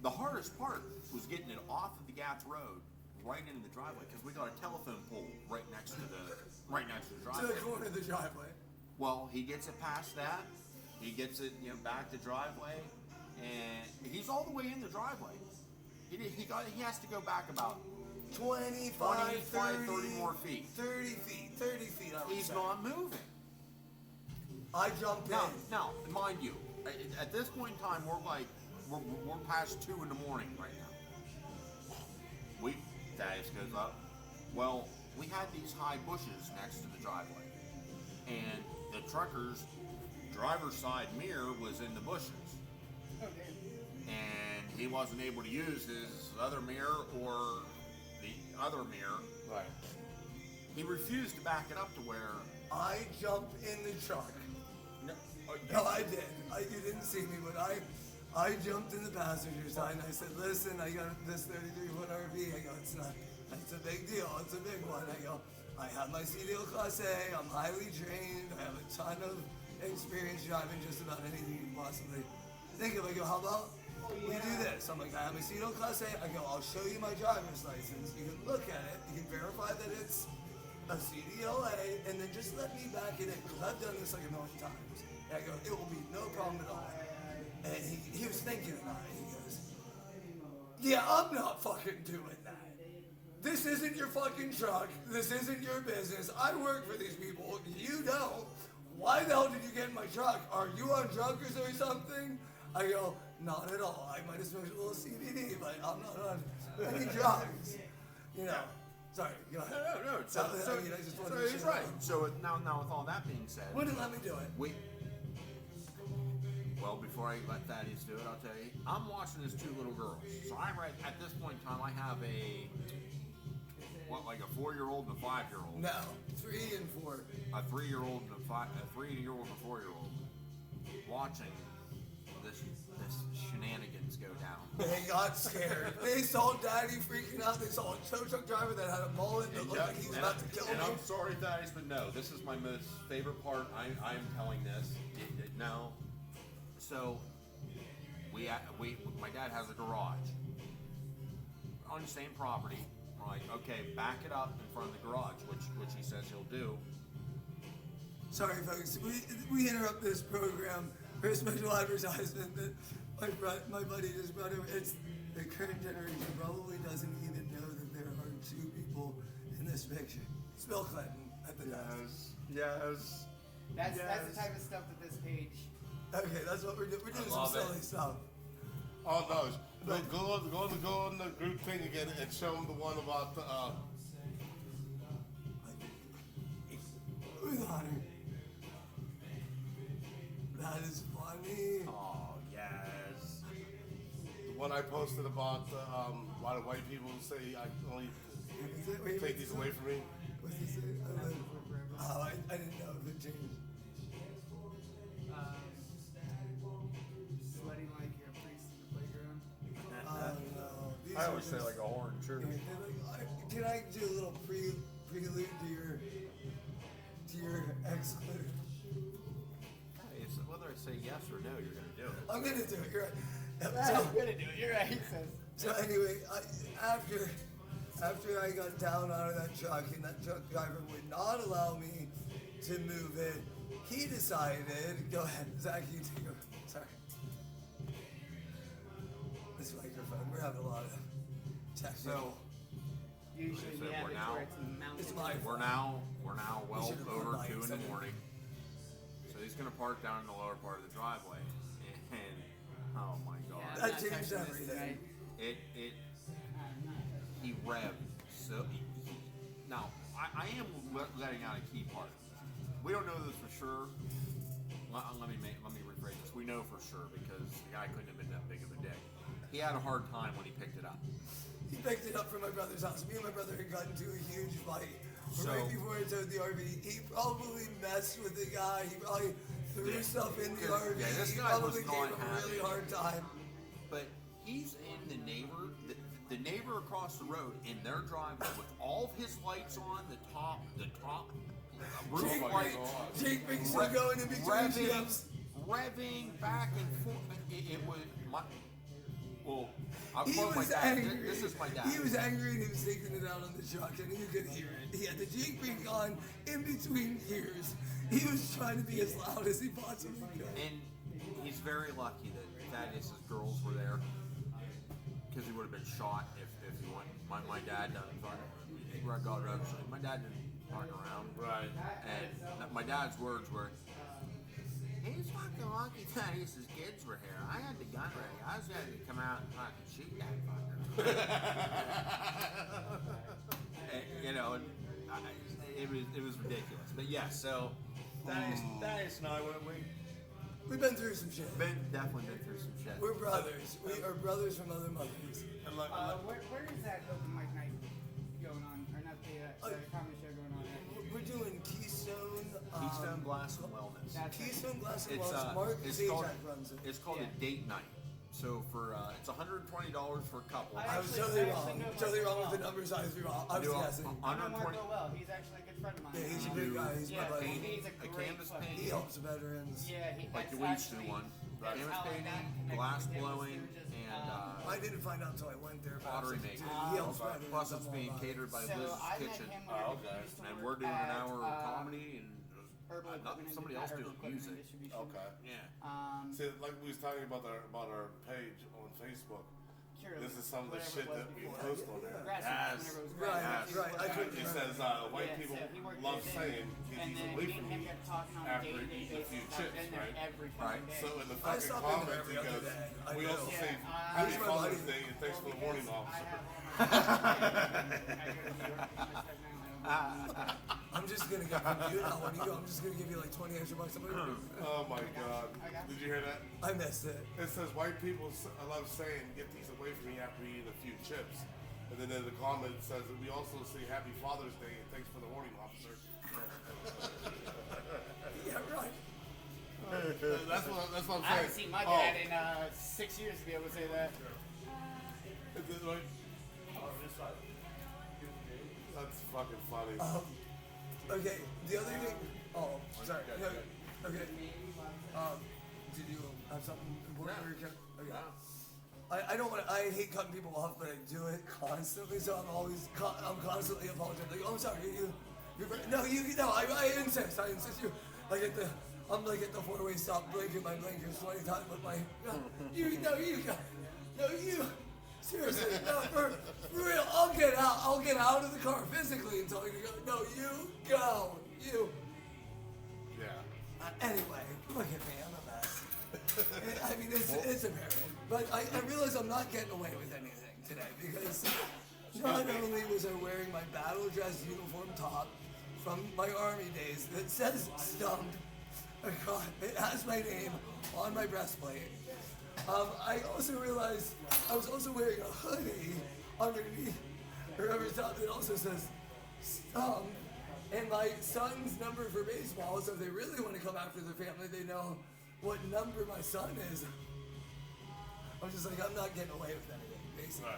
Speaker 3: The hardest part was getting it off of the Gap Road, right into the driveway, because we got a telephone pole right next to the
Speaker 2: To
Speaker 3: driveway.
Speaker 2: the corner of the driveway.
Speaker 3: Well, he gets it past that. He gets it, back to driveway, and he's all the way in the driveway. He has to go back about
Speaker 2: 25,
Speaker 3: 25, 30 more feet.
Speaker 2: 30 feet. 30 feet, I would
Speaker 3: He's
Speaker 2: say.
Speaker 3: not moving.
Speaker 2: I jumped in.
Speaker 3: Now, mind you, at this point in time, we're past 2 in the morning right now. Thaddeus goes up. Well, we had these high bushes next to the driveway, and the trucker's driver's side mirror was in the bushes, and he wasn't able to use his other mirror or the other mirror.
Speaker 1: Right.
Speaker 3: He refused to back it up to where.
Speaker 2: I jumped in the truck.
Speaker 3: No,
Speaker 2: No, I did. You didn't see me, but I jumped in the passenger side and I said, "Listen, I got this 33-foot RV." I go, "It's a big deal. It's a big one." I go, "I have my CDL Class A. I'm highly trained. I have a ton of experience driving just about anything you can possibly think of." I go, "How about we do this?" I'm like, "I have my CDL Class A." I go, "I'll show you my driver's license. You can look at it. You can verify that it's a CDLA, and then just let me back it in, because I've done this like a million times." And I go, "It will be no problem at all." And he was thinking about it. He goes, "Yeah, I'm not fucking doing that. This isn't your fucking truck. This isn't your business. I work for these people. You don't. Why the hell did you get in my truck? Are you on drugs or something?" I go, "Not at all. I might have smoked a little CBD, but I'm not on any drugs." Sorry, go ahead.
Speaker 3: No.
Speaker 2: I just wanted to
Speaker 3: He's
Speaker 2: share
Speaker 3: right.
Speaker 2: that.
Speaker 3: So now with all that being said,
Speaker 2: Wouldn't let me do it.
Speaker 3: Well, before I let Thaddeus do it, I'll tell you, I'm watching his 2 little girls. So at this point in time, I have like a 4-year-old and a 5-year-old,
Speaker 2: No, 3 and 4.
Speaker 3: a 3-year-old and a 3-year-old and a 4-year-old, watching this shenanigans go down.
Speaker 2: They got scared. They saw Daddy freaking out. They saw a tow truck driver that had a mullet that looked like he was about to kill
Speaker 3: and
Speaker 2: me.
Speaker 3: I'm sorry, Thaddeus, but no, this is my most favorite part. I'm telling this. No. So my dad has a garage on the same property. We're like, okay, back it up in front of the garage, which he says he'll do.
Speaker 2: Sorry, folks. We interrupt this program for a special advertisement that my buddy just brought over. It's the current generation probably doesn't even know that there are two people in this picture. It's Bill Clinton at the desk.
Speaker 3: Yes.
Speaker 4: That's the type of stuff that this page.
Speaker 2: Okay, that's what we're doing. We're doing some
Speaker 3: love it.
Speaker 2: silly stuff.
Speaker 1: Oh no! Go on the group thing again and show them the one about the.
Speaker 2: With honor. That is funny.
Speaker 3: Oh yes.
Speaker 1: The one I posted about why do white people say I can only take these away from me.
Speaker 2: What's he say? I didn't know if it changed.
Speaker 4: Sweating like you're a priest in the playground.
Speaker 2: No. These
Speaker 3: I
Speaker 2: are
Speaker 3: always say
Speaker 2: just-
Speaker 3: like a horn church.
Speaker 2: Can I do a little prelude to your exclude?
Speaker 3: It's whether I say yes or no, you're gonna do it.
Speaker 2: I'm gonna do it. You're right.
Speaker 4: I'm gonna do it. You're right. He says.
Speaker 2: So anyway, after I got down out of that truck and that truck driver would not allow me to move it, he decided. Go ahead, Zach. You take it. Sorry. This microphone. We're having a lot of technical.
Speaker 3: So
Speaker 4: Usually
Speaker 3: So
Speaker 4: we have
Speaker 3: we're
Speaker 4: it
Speaker 3: now-
Speaker 4: where it's mounted.
Speaker 2: It's my
Speaker 3: we're now well
Speaker 2: should've put
Speaker 3: over
Speaker 2: lights
Speaker 3: 2 in the
Speaker 2: in it.
Speaker 3: morning. So he's gonna park down in the lower part of the driveway, and oh my
Speaker 4: Yeah,
Speaker 3: god,
Speaker 4: I'm
Speaker 2: That
Speaker 4: not
Speaker 2: changed
Speaker 4: touching this
Speaker 2: everything.
Speaker 4: tonight.
Speaker 3: it
Speaker 4: I'm not touching
Speaker 3: he revved so. Now I am letting out a key part. We don't know this for sure. Let me rephrase this. We know for sure because the guy couldn't have been that big of a dick. He had a hard time when he picked it up.
Speaker 2: He picked it up from my brother's house. Me and my brother had gotten into a huge fight right
Speaker 3: So-
Speaker 2: before he towed the RV. He probably messed with the guy. He probably threw
Speaker 3: Yeah.
Speaker 2: stuff in the
Speaker 3: Yeah,
Speaker 2: RV.
Speaker 3: this
Speaker 2: He
Speaker 3: guy was
Speaker 2: probably
Speaker 3: not
Speaker 2: gave him a really
Speaker 3: happy.
Speaker 2: hard time.
Speaker 3: But he's in the neighbor across the road in their driveway with all of his lights on, the top roof
Speaker 2: Jake,
Speaker 3: lights,
Speaker 2: Jake Big still going in between shifts.
Speaker 3: revving back and forth. It was my. Well, I
Speaker 2: He
Speaker 3: told my
Speaker 2: was
Speaker 3: dad.
Speaker 2: angry.
Speaker 3: This is my dad.
Speaker 2: He was angry and he was taking it out on the truck and you could hear it. He had the Jake Big on in between gears. He was trying to be as loud as he possibly could.
Speaker 3: And he's very lucky that Thaddeus' girls were there because he would have been shot if he went. My dad doesn't fuck. God rest him. My dad didn't fuck around.
Speaker 1: Right.
Speaker 3: And my dad's words were, "He's fucking lucky Thaddeus' kids were here. I had the gun ready. I was ready to come out and fucking shoot that fucker." And, you know, it was ridiculous. But yeah, so Thaddeus and I
Speaker 2: We've been through some shit.
Speaker 3: definitely been through some shit.
Speaker 2: We're brothers. We are brothers from other mothers.
Speaker 1: And like,
Speaker 4: where is that open mic night going on? Or not the comedy show going on?
Speaker 2: We're doing Keystone.
Speaker 3: Keystone Glass and Wellness.
Speaker 4: That's
Speaker 2: Keystone Glass and
Speaker 3: It's
Speaker 2: Wells. Mark
Speaker 3: it's
Speaker 2: Zajac
Speaker 3: called
Speaker 2: runs it.
Speaker 3: it's called a date night. So for it's $120 for a couple.
Speaker 2: I was
Speaker 4: Actually,
Speaker 2: totally
Speaker 4: I actually
Speaker 2: wrong.
Speaker 4: know Mark
Speaker 2: Totally wrong
Speaker 4: well.
Speaker 2: with the numbers I threw out. I was
Speaker 3: Do a-
Speaker 2: guessing.
Speaker 4: I know Mark
Speaker 3: 120.
Speaker 4: real well. He's actually a good friend of mine.
Speaker 2: Yeah, he's a
Speaker 3: You
Speaker 2: great
Speaker 3: do-
Speaker 2: guy. He's my
Speaker 4: yeah,
Speaker 2: buddy.
Speaker 3: painting,
Speaker 4: he's a
Speaker 3: a
Speaker 4: great
Speaker 3: canvas
Speaker 4: fucking-
Speaker 2: He
Speaker 3: painting,
Speaker 2: helps veterans.
Speaker 4: Yeah,
Speaker 3: like
Speaker 4: that's
Speaker 3: the we used to
Speaker 4: actually-
Speaker 3: one.
Speaker 4: that's
Speaker 3: Canvas
Speaker 4: how I got
Speaker 3: painting,
Speaker 4: connected
Speaker 3: glass
Speaker 4: with him, was
Speaker 3: blowing,
Speaker 4: through just,
Speaker 3: and
Speaker 2: I didn't find out until I went there. but I was
Speaker 3: pottery
Speaker 2: like,
Speaker 3: making.
Speaker 2: dude, He helps veterans.
Speaker 3: Plus
Speaker 2: I'm
Speaker 3: it's
Speaker 2: all
Speaker 3: being
Speaker 2: about it.
Speaker 3: catered by
Speaker 4: So
Speaker 3: Liz's
Speaker 4: I met
Speaker 3: Kitchen.
Speaker 4: him
Speaker 1: Oh,
Speaker 4: when
Speaker 1: okay.
Speaker 4: he used to
Speaker 3: And
Speaker 4: work
Speaker 3: we're doing an
Speaker 4: at,
Speaker 3: hour of comedy and
Speaker 4: Herbal Equipment and
Speaker 3: somebody else
Speaker 4: Herbal
Speaker 3: doing
Speaker 4: Equipment and
Speaker 3: music.
Speaker 4: Distribution.
Speaker 1: okay.
Speaker 3: Yeah.
Speaker 1: See, like we was talking about our page on Facebook. This is some of the
Speaker 4: whatever
Speaker 1: shit
Speaker 4: it was
Speaker 1: that we
Speaker 4: before.
Speaker 1: post on there.
Speaker 4: Grassroots,
Speaker 3: Yes.
Speaker 4: whenever it was
Speaker 2: Right,
Speaker 4: grassroots,
Speaker 2: right, I
Speaker 4: he
Speaker 2: couldn't
Speaker 1: It
Speaker 4: worked
Speaker 1: says white
Speaker 4: Yeah,
Speaker 1: people
Speaker 4: so he worked
Speaker 1: love
Speaker 4: there.
Speaker 1: saying
Speaker 4: and
Speaker 1: he's
Speaker 4: then
Speaker 1: away
Speaker 4: me
Speaker 1: from
Speaker 4: and him
Speaker 1: me
Speaker 4: kept talking on a
Speaker 1: after
Speaker 4: day-to-day
Speaker 1: he eats a
Speaker 4: basis.
Speaker 1: few
Speaker 4: I've
Speaker 1: chips,
Speaker 4: been there
Speaker 1: right?
Speaker 4: every
Speaker 3: Right.
Speaker 4: fucking day.
Speaker 1: So in the
Speaker 2: I
Speaker 1: fucking
Speaker 2: stop in there
Speaker 1: comments
Speaker 2: every
Speaker 1: he
Speaker 2: other
Speaker 1: goes,
Speaker 2: day. I
Speaker 1: we
Speaker 2: know.
Speaker 1: also
Speaker 4: Yeah,
Speaker 1: say
Speaker 4: he's
Speaker 1: Happy
Speaker 2: my
Speaker 1: Father's
Speaker 2: buddy.
Speaker 1: Day and thanks for the warning
Speaker 4: I
Speaker 1: officer.
Speaker 4: have all my
Speaker 2: I'm just gonna get from you now. When you go, I'm just gonna give you like 20 extra bucks. I'm gonna-
Speaker 1: Oh my god. Did you hear that?
Speaker 2: I missed it.
Speaker 1: It says white people love saying get these away from me after you eat a few chips. And then in the comment it says that we also say Happy Father's Day and thanks for the warning officer.
Speaker 2: Yeah, right.
Speaker 1: That's what I'm saying.
Speaker 4: I haven't seen my dad in 6 years to be able to say that.
Speaker 1: Is it like, that's fucking funny.
Speaker 2: Okay, the other thing. Oh, sorry. No, okay. Did you have something important?
Speaker 3: No.
Speaker 2: for your Okay. I don't want to. I hate cutting people off, but I do it constantly. So I'm constantly apologizing. Like, oh, I'm sorry. I insist. I'm like at the four-way stop, blinking my blinkers 20 times with my. You. Seriously, no, for real. I'll get out of the car physically and tell you to go. No, you go. You.
Speaker 1: Yeah.
Speaker 2: Anyway, look at me. I'm a mess. I mean, it's apparent. But I realize I'm not getting away with anything today because not only was I wearing my battle dress uniform top from my army days that says Stumped, it has my name on my breastplate. I also realized I was also wearing a hoodie underneath or over top that also says Stumped. And my son's number for baseball, so if they really want to come after their family, they know what number my son is. I'm just like, I'm not getting away with anything, basically.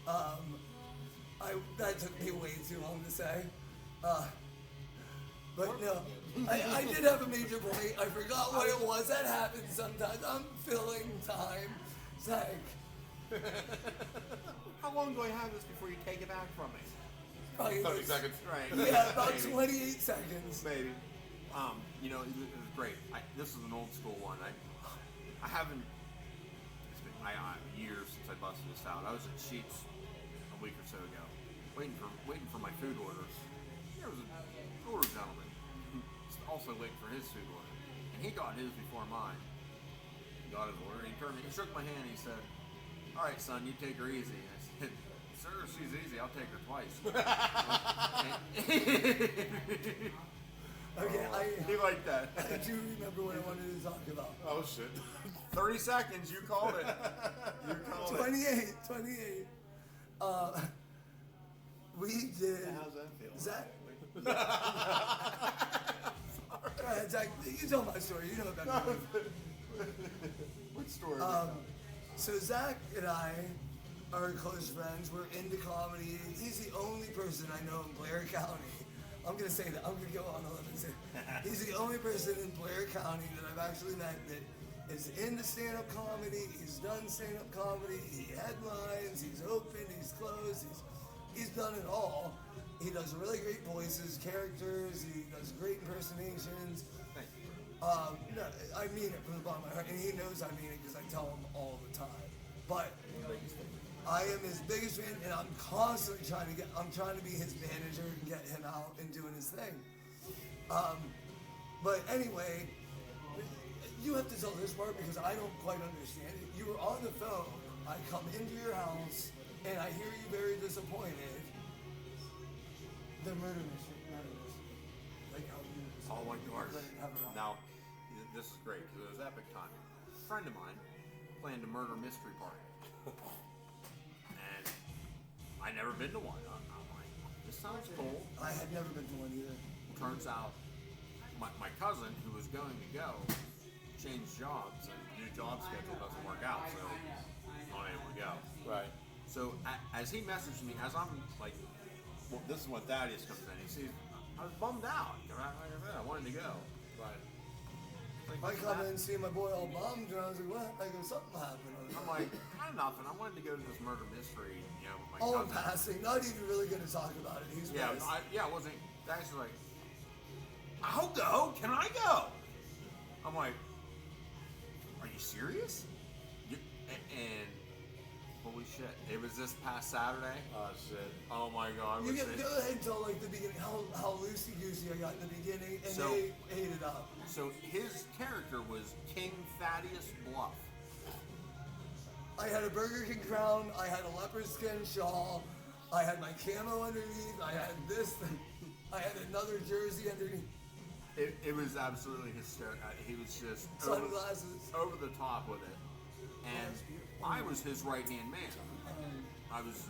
Speaker 1: Right.
Speaker 2: That took me way too long to say. But no, I did have a major point. I forgot what it was. That happens sometimes. I'm filling time. Zach.
Speaker 3: How long do I have this before you take it back from me?
Speaker 2: Probably
Speaker 1: 30
Speaker 2: like-
Speaker 1: seconds.
Speaker 3: Right.
Speaker 2: Yeah, about
Speaker 3: Maybe.
Speaker 2: 28 seconds.
Speaker 3: Maybe. You know, it was great. This is an old school one. I haven't. It's been years since I busted this out. I was at Sheetz a week or so ago, waiting for my food orders. There was an older gentleman who was also waiting for his food order, and he got his before mine. He got his order. He turned me. He shook my hand. He said, "All right, son, you take her easy." I said, "Sir, she's easy. I'll take her twice."
Speaker 2: Okay,
Speaker 3: He liked that.
Speaker 2: I do remember what I wanted to talk about.
Speaker 1: Oh shit.
Speaker 3: 30 seconds, you called it. You called it.
Speaker 2: 28. We did.
Speaker 3: How's that feel?
Speaker 2: Zach. Go ahead, Zach. You tell my story. You know it better.
Speaker 3: What story?
Speaker 2: So Zach and I are close friends. We're into comedy. He's the only person I know in Blair County. I'm gonna say that. I'm gonna go on a little bit. Say, he's the only person in Blair County that I've actually met that is into stand-up comedy. He's done stand-up comedy. He headlines. He's open. He's closed. He's done it all. He does really great voices, characters. He does great impersonations.
Speaker 3: Thank you.
Speaker 2: No, I mean it from the bottom of my heart, and he knows I mean it because I tell him all the time. But I am his biggest fan, and I'm constantly trying to be his manager and get him out and doing his thing. But anyway, you have to tell this part because I don't quite understand it. You were on the phone. I come into your house, and I hear you very disappointed. The murder mystery. Like how you.
Speaker 3: Oh my gosh.
Speaker 2: Have it on.
Speaker 3: Now, this is great because it was epic timing. A friend of mine planned a murder mystery party. And I'd never been to one. I'm like, this sounds cool.
Speaker 2: I had never been to one either.
Speaker 3: Turns out my cousin, who was going to go, changed jobs and new job schedule doesn't work out, so not able to go.
Speaker 1: Right.
Speaker 3: So as he messaged me, as I'm like, well, this is when Thaddeus comes in. He sees, I was bummed out. Like I said, I wanted to go.
Speaker 1: Right.
Speaker 3: Like,
Speaker 2: I come in and see my boy all bummed, and I was like, what? Like, something happened.
Speaker 3: I'm like, kind of nothing. I wanted to go to this murder mystery, you know, with my
Speaker 2: All in
Speaker 3: cousin.
Speaker 2: passing, not even really going to talk about it. He's
Speaker 3: Yeah,
Speaker 2: pissed.
Speaker 3: I wasn't. Thaddeus was like, I'll go. Can I go? I'm like, are you serious? And holy shit, it was this past Saturday.
Speaker 1: Oh shit.
Speaker 3: Oh my god.
Speaker 2: You
Speaker 3: was
Speaker 2: get
Speaker 3: it-
Speaker 2: go ahead and tell like the beginning how loosey goosey I got in the beginning, and
Speaker 3: So-
Speaker 2: they ate it up.
Speaker 3: So his character was King Thaddeus Bluff.
Speaker 2: I had a Burger King crown. I had a leopard skin shawl. I had my camo underneath. I had this thing. I had another jersey underneath.
Speaker 3: It was absolutely hysterical. He was just
Speaker 2: Sunglasses.
Speaker 3: over the top with it, and I was his right hand man. I was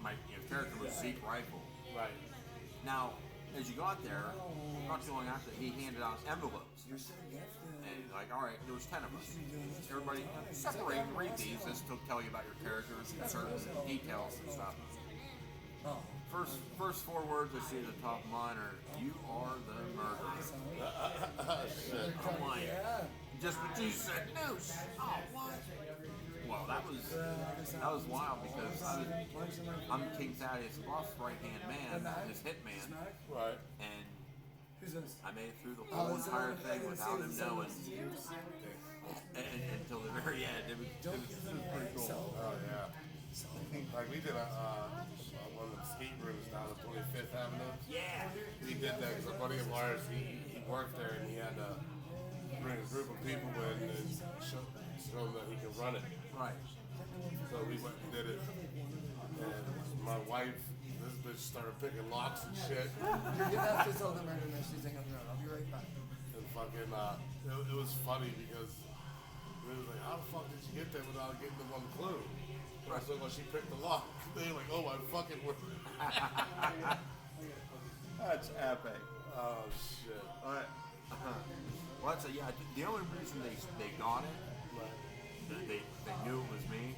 Speaker 3: my character was Zeke Rifle.
Speaker 1: Right.
Speaker 3: Now, as you got there, not too long after, he handed out envelopes,
Speaker 2: You're so gifted.
Speaker 3: and like, all right, there was 10 of us. Everybody separate and read these. This will tell you about your characters and certain details and stuff.
Speaker 2: Oh.
Speaker 3: First 4 words I see at the top of mine are, "You are the murderer."
Speaker 1: Shit.
Speaker 3: I'm like,
Speaker 2: Yeah.
Speaker 3: just what you said. No, oh what? Oh, that was wild because I'm King Thaddeus Buff's right hand man, his hitman,
Speaker 1: Right.
Speaker 3: and
Speaker 2: Who's this?
Speaker 3: I made it through the whole entire thing without him knowing, and until the very end. It was pretty cool.
Speaker 1: Oh yeah. Like we did one of the skate rooms down at 25th Avenue.
Speaker 3: Yeah.
Speaker 1: We did that because a buddy of ours, he worked there and he had to bring a group of people in and show them that he could run it.
Speaker 3: Right.
Speaker 1: So we went and did it. And my wife, this bitch started picking locks and shit.
Speaker 2: You're gonna have to tell the murder mystery thing on your own. I'll be right back.
Speaker 1: And fucking, it was funny because we was like, how the fuck did you get there without getting them on the clue? And I said, well, she picked the lock. They were like, oh my fucking word.
Speaker 3: That's epic.
Speaker 1: Oh shit.
Speaker 3: Well, that's the only reason they got it, they knew it was me,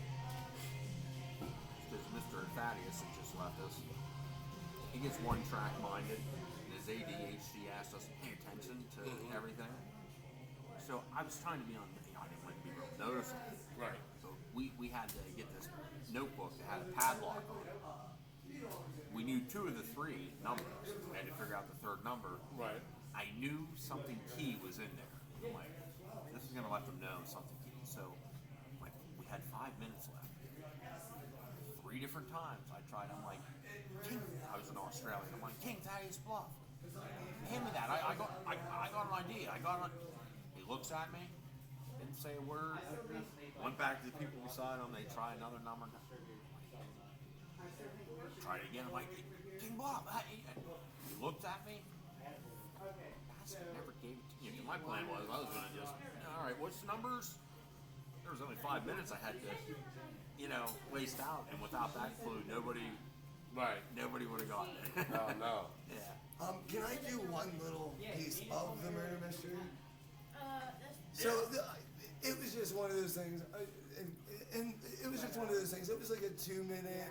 Speaker 3: because Mr. Thaddeus had just left us. He gets one track minded, and his ADHD ass doesn't pay attention to everything. So I was trying to be on, I didn't want to be real noticeable.
Speaker 1: Right.
Speaker 3: So we had to get this notebook that had a padlock on it. We knew 2 of the 3 numbers. We had to figure out the 3rd number.
Speaker 1: Right.
Speaker 3: I knew something key was in there. I'm like, this is gonna let them know something key. So, like, we had 5 minutes left. 3 different times I tried. I'm like, King. I was in Australia. I'm like, King Thaddeus Bluff. Hand me that. I got an idea. He looks at me. Didn't say a word. Went back to the people beside him. They tried another number. Tried it again. I'm like, King Bob. He looked at me. Bastard never gave it to you. My plan was I was gonna just, all right, what's the numbers? There was only 5 minutes I had to, waste out, and without that clue, nobody would have gotten it.
Speaker 1: No.
Speaker 3: Yeah.
Speaker 2: Can I do one little piece of the murder mystery? So it was just one of those things, and it was just one of those things. It was like a 2-minute.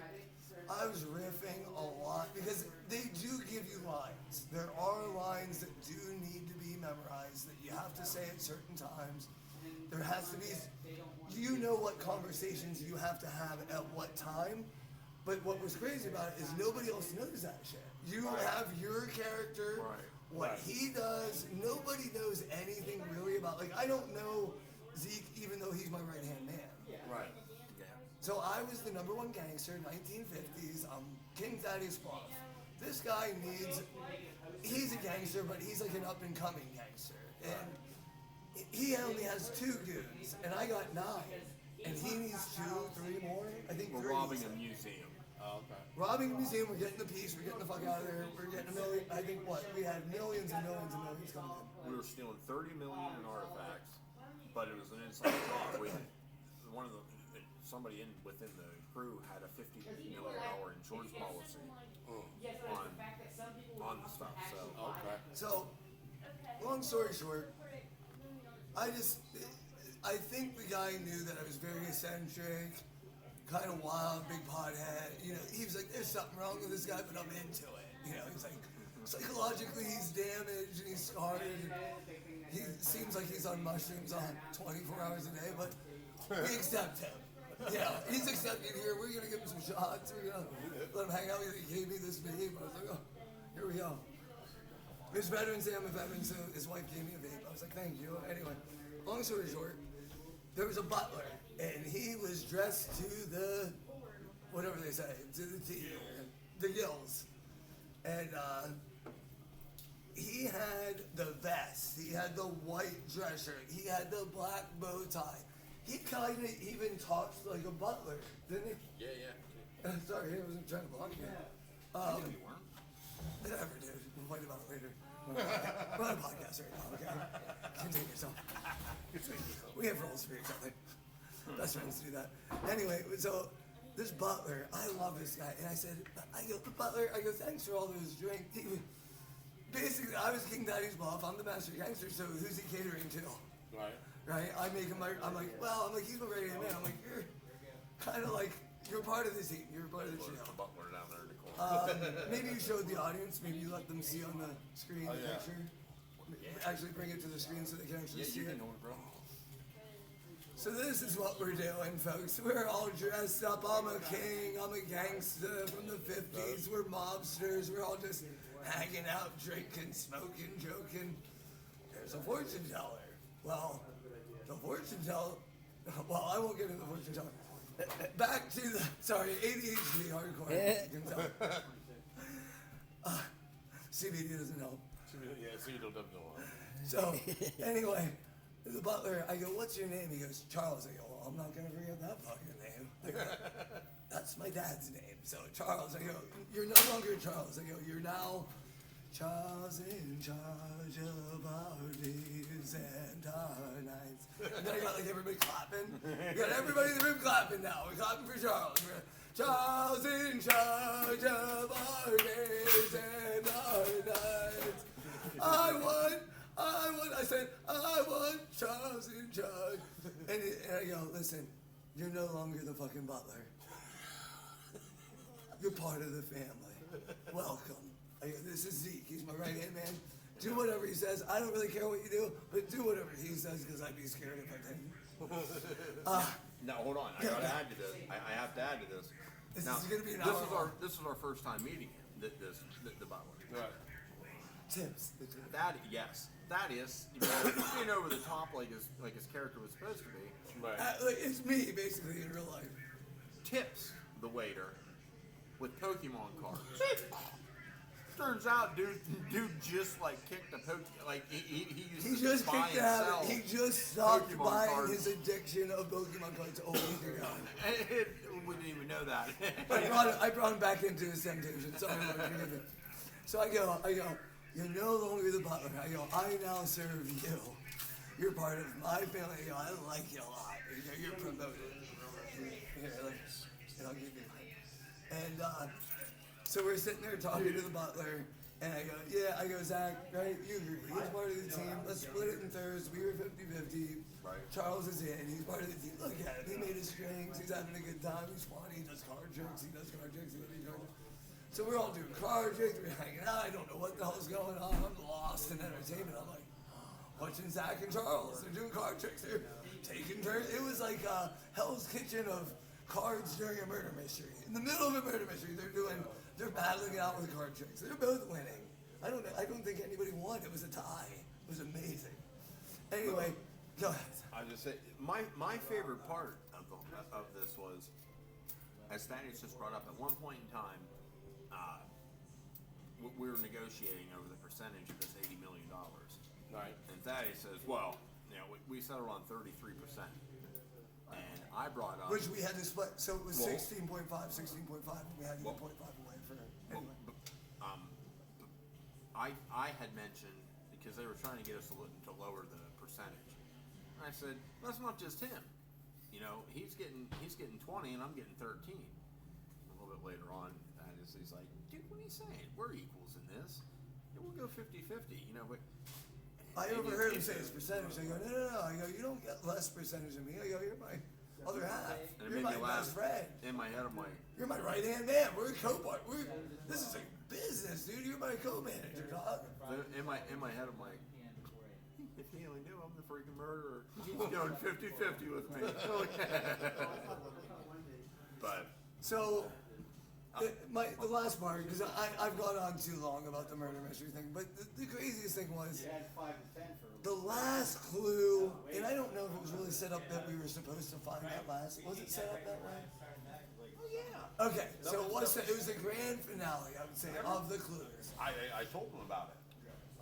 Speaker 2: I was riffing a lot because they do give you lines. There are lines that do need to be memorized that you have to say at certain times. There has to be, you know what conversations you have to have at what time. But what was crazy about it is nobody else knows that shit. You have your character, what he does. Nobody knows anything really about. Like, I don't know Zeke, even though he's my right-hand man.
Speaker 1: Right.
Speaker 2: So I was the #1 gangster, 1950s. I'm King Thaddeus Buff. This guy he's a gangster, but he's like an up-and-coming gangster. And he only has 2 goons, and I got 9. And he needs 2, 3 more. I think
Speaker 3: We're
Speaker 2: 3.
Speaker 3: robbing a museum.
Speaker 1: Oh, okay.
Speaker 2: Robbing a museum, we're getting the piece, we're getting the fuck out of there, we're getting $1 million. I think we had millions and millions and millions coming in.
Speaker 3: We were stealing 30 million in artifacts, but it was an inside job. We had somebody within the crew had a $50 million insurance policy on the stuff. So
Speaker 1: Okay.
Speaker 2: So, long story short, I think the guy knew that I was very eccentric, kind of wild, big pothead. He was like, there's something wrong with this guy, but I'm into it. He's like, psychologically he's damaged and he's scarred. He seems like he's on mushrooms on 24 hours a day, but we accept him. Yeah, he's accepted here. We're gonna give him some shots. We're gonna let him hang out with. He gave me this vape. I was like, oh, here we go. His veterans day, I'm a veteran, so his wife gave me a vape. I was like, thank you. Anyway, long story short, there was a butler, and he was dressed to the, whatever they say, to the T, the gills. And he had the vest, he had the white dress shirt, he had the black bow tie. He kind of even talks like a butler, didn't he?
Speaker 3: yeah.
Speaker 2: Sorry, I wasn't trying to block you.
Speaker 3: You weren't.
Speaker 2: Whatever, dude. We'll fight about it later. We're on a podcast right now, okay? Contain yourself. We have rules for each other. Best friends do that. Anyway, so this butler, I love this guy. And I go, the butler, thanks for all those drinks. Basically, I was King Thaddeus Buff. I'm the master gangster, so who's he catering to? Right? I make him I'm like, he's my right-hand man. I'm like, you're kind of like, you're part of the team. You're part of the show.
Speaker 3: The butler down there in the corner.
Speaker 2: Maybe you showed the audience. Maybe you let them see on the screen the picture. Actually bring it to the screen so they can actually see it.
Speaker 3: Bro.
Speaker 2: So this is what we're doing, folks. We're all dressed up. I'm a king. I'm a gangster from the 50s. We're mobsters. We're all just hanging out, drinking, smoking, joking. There's a fortune teller. Well, the fortune teller. Well, I won't get into the fortune teller. Back to the ADHD hardcore. You can tell. CBD doesn't help.
Speaker 1: Yeah, see, you don't know.
Speaker 2: So, anyway, the butler, I go, what's your name? He goes, Charles. I go, well, I'm not going to forget that fucking name. I go, that's my dad's name. So, Charles, I go, you're no longer Charles. I go, you're now Charles in charge of our days and our nights. And then I got like everybody clapping. We got everybody in the room clapping now. We're clapping for Charles. We're, Charles in charge of our days and our nights. I won. I said, I want Charles in charge. And I go, listen, you're no longer the fucking butler. You're part of the family. Welcome. I go, this is Zeke. He's my right-hand man. Do whatever he says. I don't really care what you do, but do whatever he says because I'd be scared if I didn't.
Speaker 3: Now hold on, I gotta add to this. I have to add to this.
Speaker 2: This
Speaker 3: Now,
Speaker 2: is gonna be an hour.
Speaker 3: This is our first time meeting him. The butler.
Speaker 1: Right.
Speaker 2: Tips.
Speaker 3: That is, you know, being over the top like his character was supposed to be.
Speaker 1: Right.
Speaker 2: Like, it's me, basically, in real life.
Speaker 3: Tips the waiter with Pokemon cards. Turns out, dude just like kicked a Pokemon. Like he used
Speaker 2: He
Speaker 3: to
Speaker 2: just
Speaker 3: buy
Speaker 2: kicked
Speaker 3: and
Speaker 2: out.
Speaker 3: sell.
Speaker 2: He just stopped
Speaker 3: Pokemon
Speaker 2: buying
Speaker 3: cards.
Speaker 2: his addiction of Pokemon cards a week ago.
Speaker 3: We didn't even know that.
Speaker 2: I brought him back into his temptation. Sorry, Mark, forgive me. So I go, you're no longer the butler. I go, I now serve you. You're part of my family. I go, I like you a lot. You go, you're promoted. Here, and I'll give you mine. And so we're sitting there talking to the butler, and I go, yeah, I go, Zach, right, you agree. He's part of the team. Let's split it in thirds. We were 50-50.
Speaker 3: Right.
Speaker 2: Charles is in. He's part of the team. Look at him. He made his strings. He's having a good time. He's funny. He does card tricks. He does card tricks. He does card tricks. So we're all doing card tricks. We're hanging out. I don't know what the hell's going on. I'm lost in entertainment. I'm like, watching Zach and Charles. They're doing card tricks. They're taking turns. It was like Hell's Kitchen of cards during a murder mystery. In the middle of a murder mystery, they're battling it out with card tricks. They're both winning. I don't think anybody won. It was a tie. It was amazing. Anyway, go ahead.
Speaker 3: I just say my favorite part of this was, as Thaddeus just brought up, at one point in time, we were negotiating over the percentage of this $80 million.
Speaker 1: Right.
Speaker 3: And Thaddeus says, well, you know, we settled on 33%. And I brought up...
Speaker 2: Which we had to split. So it was
Speaker 3: Well-
Speaker 2: 16.5, 16.5, and we had to get 0.5 away for anyway.
Speaker 3: I had mentioned, because they were trying to get us to lower the percentage. And I said, that's not just him. You know, he's getting 20 and I'm getting 13. A little bit later on, he's like, dude, what are you saying? We're equals in this. Yeah, we'll go 50-50, you know, but...
Speaker 2: I overheard him say his percentage. I go, no. I go, you don't get less percentage than me. I go, you're my other half.
Speaker 3: And it
Speaker 2: You're
Speaker 3: made
Speaker 2: my
Speaker 3: me laugh.
Speaker 2: best friend.
Speaker 3: In my head, I'm like,
Speaker 2: You're my right-hand man. We're co-part. This is a business, dude. You're my co-manager, dog.
Speaker 3: in my head, I'm like, if he only knew I'm the freaking murderer, he's going 50-50 with me. But
Speaker 2: So, the last part, because I've gone on too long about the murder mystery thing, but the craziest thing was
Speaker 4: You had 5 to 10 for
Speaker 2: the last clue, and I don't know if it was really set up that we were supposed to find that last. Was it set up that way?
Speaker 3: oh yeah,
Speaker 2: Okay, so it was the grand finale, I would say, of the clues.
Speaker 3: I told him about it.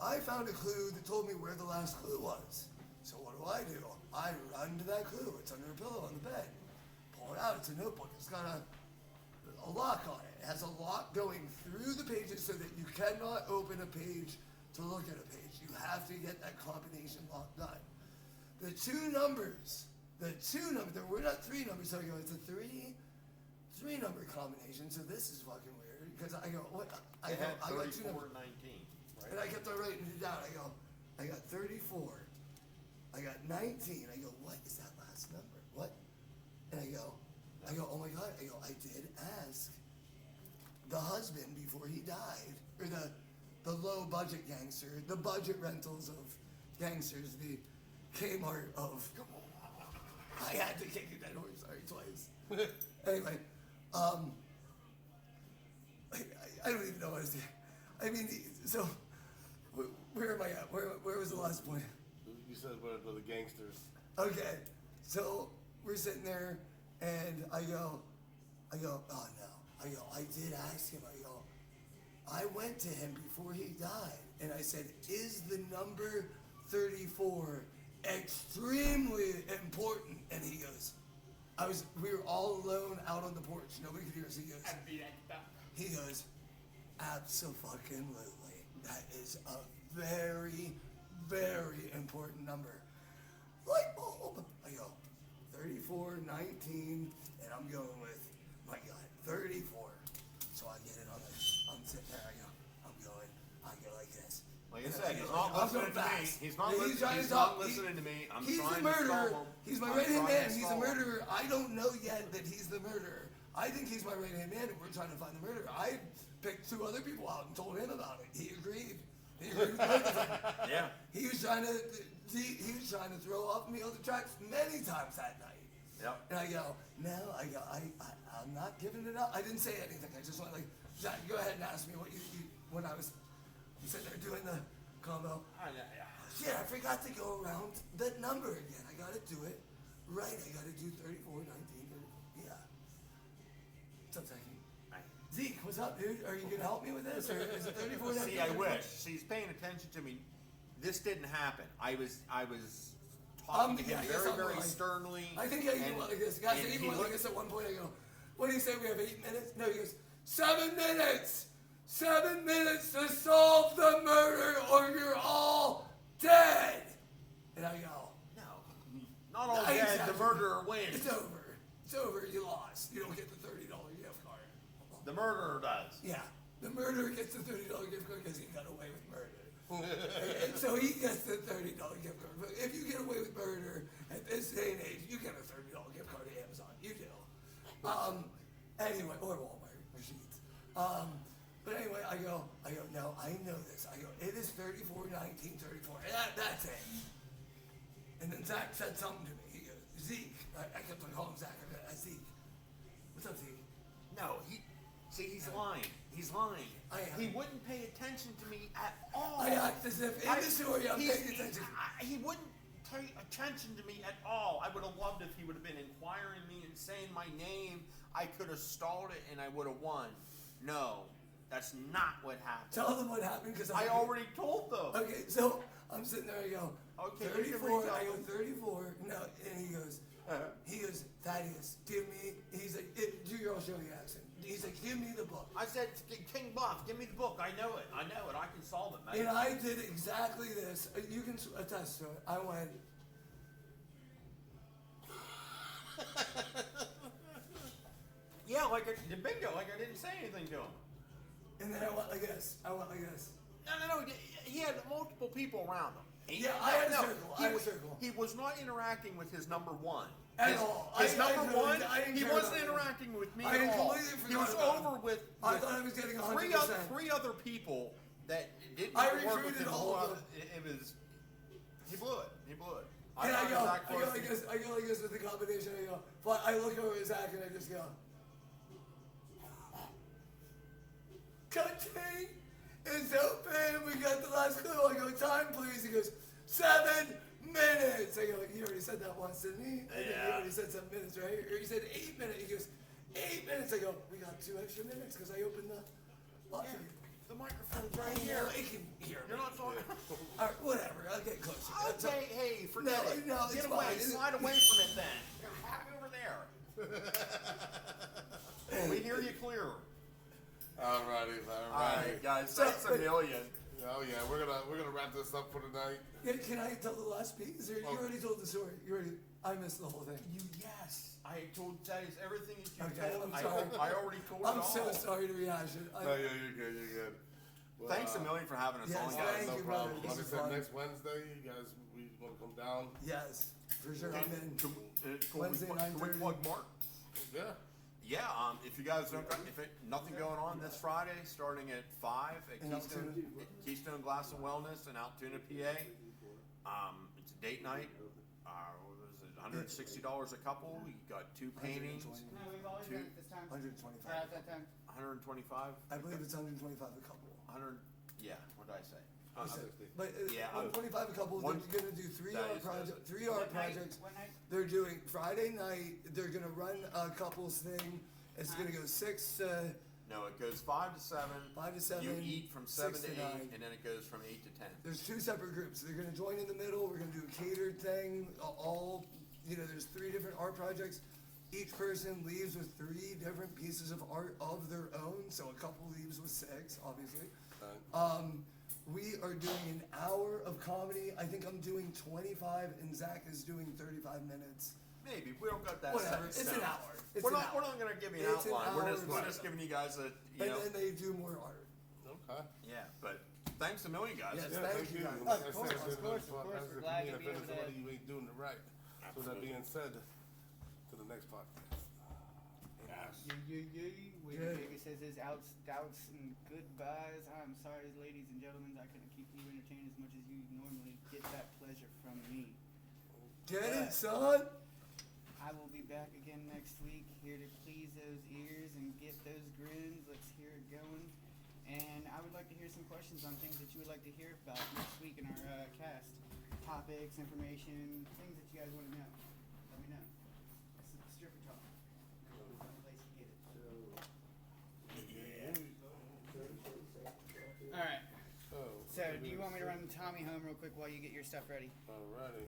Speaker 2: I found a clue that told me where the last clue was. So what do? I run to that clue. It's under a pillow on the bed. Pull it out. It's a notebook. It's got a lock on it. It has a lock going through the pages so that you cannot open a page to look at a page. You have to get that combination lock done. The two numbers, there were not 3 numbers, so I go, it's a three number combination, so this is fucking weird, because I go, what, I
Speaker 3: It
Speaker 2: go,
Speaker 3: had
Speaker 2: I got 2
Speaker 3: 34
Speaker 2: numbers.
Speaker 3: and 19. Right?
Speaker 2: And I kept on writing it down. I got 34. I got 19. I go, what is that last number? What? And I go, oh my God. I did ask the husband before he died, or the low budget gangster, the budget rentals of gangsters, the Kmart of I had to kick a dead horse. Sorry, twice. Anyway, I don't even know what I was doing. I mean, so where am I at? Where was the last point?
Speaker 1: You said we're the gangsters.
Speaker 2: Okay, so we're sitting there, and I go, oh no. I did ask him, I went to him before he died, and I said, is the number 34 extremely important? And he goes, we were all alone out on the porch, nobody could hear us. He goes, absolutely. That is a very, very important number. Light bulb. I go, 34, 19, and I'm going with my gut, 34. So I get it on I'm sitting there, I go like this.
Speaker 3: Like I
Speaker 2: And
Speaker 3: said,
Speaker 2: go,
Speaker 3: he's not
Speaker 2: I'm
Speaker 3: listening
Speaker 2: going
Speaker 3: to me.
Speaker 2: fast.
Speaker 3: He's not,
Speaker 2: And
Speaker 3: he's
Speaker 2: to
Speaker 3: not
Speaker 2: talk-
Speaker 3: listening to me. I'm
Speaker 2: he's
Speaker 3: trying
Speaker 2: the
Speaker 3: to stall
Speaker 2: murderer.
Speaker 3: him.
Speaker 2: He's my
Speaker 3: I'm
Speaker 2: right-hand
Speaker 3: trying to
Speaker 2: man. He's a
Speaker 3: stall him.
Speaker 2: murderer. I don't know yet that he's the murderer. I think he's my right-hand man, and we're trying to find the murderer. I picked 2 other people out and told him about it. He agreed. He agreed with everything.
Speaker 3: Yeah.
Speaker 2: He was trying to throw off me on the tracks many times that night.
Speaker 3: Yep.
Speaker 2: And I go, no, I'm not giving it up. I didn't say anything. I just went like, Zach, go ahead and ask me what you when I was sitting there doing the combo. Shit, I forgot to go around the number again. I gotta do it right. I gotta do 34, 19, 30. Yeah. What's up, Zachy? Zeke, what's up, dude? Are you gonna help me with this? Or is it 34, 19?
Speaker 3: See, I wish. See, he's paying attention to me. This didn't happen. I was talking to him
Speaker 2: yes,
Speaker 3: very,
Speaker 2: I'm
Speaker 3: very
Speaker 2: right.
Speaker 3: sternly.
Speaker 2: I think I even
Speaker 3: and-
Speaker 2: went like this. Guys, I
Speaker 3: and
Speaker 2: even
Speaker 3: he
Speaker 2: went like
Speaker 3: looked-
Speaker 2: this at one point. I go, what do you say we have 8 minutes? No, he goes, 7 minutes! 7 minutes to solve the murder or you're all dead! And I go,
Speaker 3: No, not all
Speaker 2: I
Speaker 3: dead.
Speaker 2: exactly-
Speaker 3: The murderer wins.
Speaker 2: it's over. It's over. You lost. You don't get the $30 gift card.
Speaker 3: The murderer does.
Speaker 2: Yeah. The murderer gets the $30 gift card because he got away with murder. And so he gets the $30 gift card. But if you get away with murder at this day and age, you get a $30 gift card at Amazon. You do. Anyway, or Walmart receipts. But anyway, I go, no, I know this. I go, it is 34, 19, 34. And that's it. And then Zach said something to me. He goes, Zeke. I kept on calling him Zach. I go, Zeke. What's up, Zeke?
Speaker 3: No, he's lying. He's lying.
Speaker 2: I am.
Speaker 3: He wouldn't pay attention to me at all.
Speaker 2: I act as if in the story I'm paying attention.
Speaker 3: He wouldn't pay attention to me at all. I would have loved if he would have been inquiring me and saying my name. I could have stalled it and I would have won. No, that's not what happened.
Speaker 2: Tell them what happened because
Speaker 3: I already told them.
Speaker 2: Okay, so I'm sitting there. I go,
Speaker 3: Okay, you can
Speaker 2: 34.
Speaker 3: retell
Speaker 2: I go
Speaker 3: them.
Speaker 2: 34. No, and he goes, Thaddeus, give me. He's like, do your Australian accent. He's like, give me the book.
Speaker 3: I said, King Buff, give me the book. I know it. I can solve it, man.
Speaker 2: And I did exactly this. You can attest to it. I went.
Speaker 3: Yeah, bingo, like I didn't say anything to him.
Speaker 2: And then I went like this. No.
Speaker 3: He had multiple people around him.
Speaker 2: Yeah, I had a circle.
Speaker 3: He was not interacting with his number one.
Speaker 2: At all.
Speaker 3: His number one,
Speaker 2: I didn't
Speaker 3: he
Speaker 2: care
Speaker 3: wasn't
Speaker 2: about it.
Speaker 3: interacting with me
Speaker 2: I
Speaker 3: at all.
Speaker 2: completely
Speaker 3: He was
Speaker 2: forgot about
Speaker 3: over with
Speaker 2: I thought I was getting 100%.
Speaker 3: three other people that didn't
Speaker 2: I
Speaker 3: work with
Speaker 2: recruited
Speaker 3: him.
Speaker 2: all of them.
Speaker 3: It was, he blew it.
Speaker 2: And I
Speaker 3: thought Zach
Speaker 2: go
Speaker 3: was-
Speaker 2: like this with the combination. But I look over at Zach and I just go, cutting is open. We got the last clue. I go, time please. He goes, 7 minutes. I go, he already said that once, didn't he? I think he
Speaker 3: Yeah.
Speaker 2: already said 7 minutes, right? Or he said 8 minutes. He goes, 8 minutes. I go, we got 2 extra minutes because I opened the box.
Speaker 3: Yeah, the microphone's right here.
Speaker 2: He can hear me.
Speaker 3: You're not talking.
Speaker 2: All right, whatever. I'll get closer. That's all.
Speaker 3: Okay, hey, forget
Speaker 2: No,
Speaker 3: it.
Speaker 2: no, it's
Speaker 3: Get away.
Speaker 2: fine.
Speaker 3: Slide away from it then. You're happy over there. We hear you clear.
Speaker 1: Alrighty.
Speaker 3: Alright, guys,
Speaker 2: So-
Speaker 3: thanks a million.
Speaker 1: Oh yeah, we're gonna wrap this up for tonight.
Speaker 2: Yeah, can I tell the last piece? Or you
Speaker 1: Oh.
Speaker 2: already told the story. I missed the whole thing.
Speaker 3: Yes. I told Thaddeus everything that you
Speaker 2: Okay,
Speaker 3: told him.
Speaker 2: I'm sorry.
Speaker 3: I already told it
Speaker 2: I'm
Speaker 3: all.
Speaker 2: so sorry to rehash it.
Speaker 1: No, you're good. Well,
Speaker 3: Thanks a million for having us
Speaker 2: yes,
Speaker 3: on,
Speaker 2: thank
Speaker 3: guys.
Speaker 1: No
Speaker 2: you,
Speaker 1: problem.
Speaker 2: brother.
Speaker 1: Like I
Speaker 2: This is
Speaker 1: said,
Speaker 2: fun.
Speaker 1: next Wednesday, you guys, we want to come down.
Speaker 2: Yes, for sure. I'm in.
Speaker 3: Can
Speaker 2: Wednesday,
Speaker 3: we
Speaker 2: 9:30.
Speaker 3: plug Mark?
Speaker 1: Yeah.
Speaker 3: Yeah, if you guys don't, nothing going on this Friday, starting at 5 at
Speaker 2: In
Speaker 3: Keystone Glass and Wellness in Altoona, PA. It's a date night. What was it? $160 a couple. You got 2 paintings.
Speaker 2: 120.
Speaker 4: No, we've always done it this time.
Speaker 2: 125.
Speaker 4: At that time.
Speaker 3: 125.
Speaker 2: I believe it's 125 a couple.
Speaker 3: 100. Yeah. What did I say?
Speaker 2: I said-
Speaker 1: 160.
Speaker 2: But
Speaker 3: Yeah,
Speaker 2: 125 a couple.
Speaker 3: one-
Speaker 2: They're gonna do three
Speaker 3: that
Speaker 2: art
Speaker 3: is-
Speaker 2: project,
Speaker 3: that's-
Speaker 2: 3 art
Speaker 4: What night?
Speaker 2: projects.
Speaker 4: What night?
Speaker 2: They're doing Friday night. They're gonna run a couples thing. It's gonna go 6 to
Speaker 3: No, it goes 5 to 7.
Speaker 2: 5 to 7.
Speaker 3: You eat from
Speaker 2: 6
Speaker 3: 7 to 8,
Speaker 2: 9.
Speaker 3: and then it goes from 8 to 10.
Speaker 2: There's 2 separate groups. They're gonna join in the middle. We're gonna do a catered thing. All there's 3 different art projects. Each person leaves with 3 different pieces of art of their own. So a couple leaves with 6, obviously. We are doing an hour of comedy. I think I'm doing 25, and Zach is doing 35 minutes.
Speaker 3: Maybe we don't got that.
Speaker 2: Whatever.
Speaker 3: set in
Speaker 2: It's an
Speaker 3: stone.
Speaker 2: hour. It's
Speaker 3: we're
Speaker 2: an
Speaker 3: not.
Speaker 2: hour.
Speaker 3: We're not going to give you an
Speaker 2: It's an
Speaker 3: outline. We're
Speaker 2: hour.
Speaker 3: just giving you guys a.
Speaker 2: And then they do more art.
Speaker 1: Okay.
Speaker 3: Yeah, but thanks a million, guys.
Speaker 2: Yes.
Speaker 1: Yeah,
Speaker 2: Thank you, guys.
Speaker 1: Like I
Speaker 4: Of course,
Speaker 1: said,
Speaker 4: of
Speaker 1: there's
Speaker 4: course,
Speaker 1: no
Speaker 4: of course.
Speaker 1: podcast
Speaker 4: We're
Speaker 1: if
Speaker 4: glad
Speaker 1: you
Speaker 4: to
Speaker 1: ain't
Speaker 4: be able
Speaker 1: offending somebody,
Speaker 4: to.
Speaker 1: you ain't doing it right. So that being said, to the next podcast.
Speaker 4: Wade
Speaker 2: Good.
Speaker 4: Vegas says his outs, doubts, and goodbyes. I'm sorry, ladies and gentlemen, I couldn't keep you entertained as much as you normally get that pleasure from me.
Speaker 2: Get it, son?
Speaker 4: I will be back again next week, here to please those ears and get those grins. Let's hear it going. And I would like to hear some questions on things that you would like to hear about next week in our cast. Topics, information, things that you guys want to know. Let me know. It's stripper talk. Some place to get it. All right.
Speaker 1: Oh,
Speaker 4: So, do you want me to run Tommy home real quick while you get your stuff ready?
Speaker 1: Alrighty.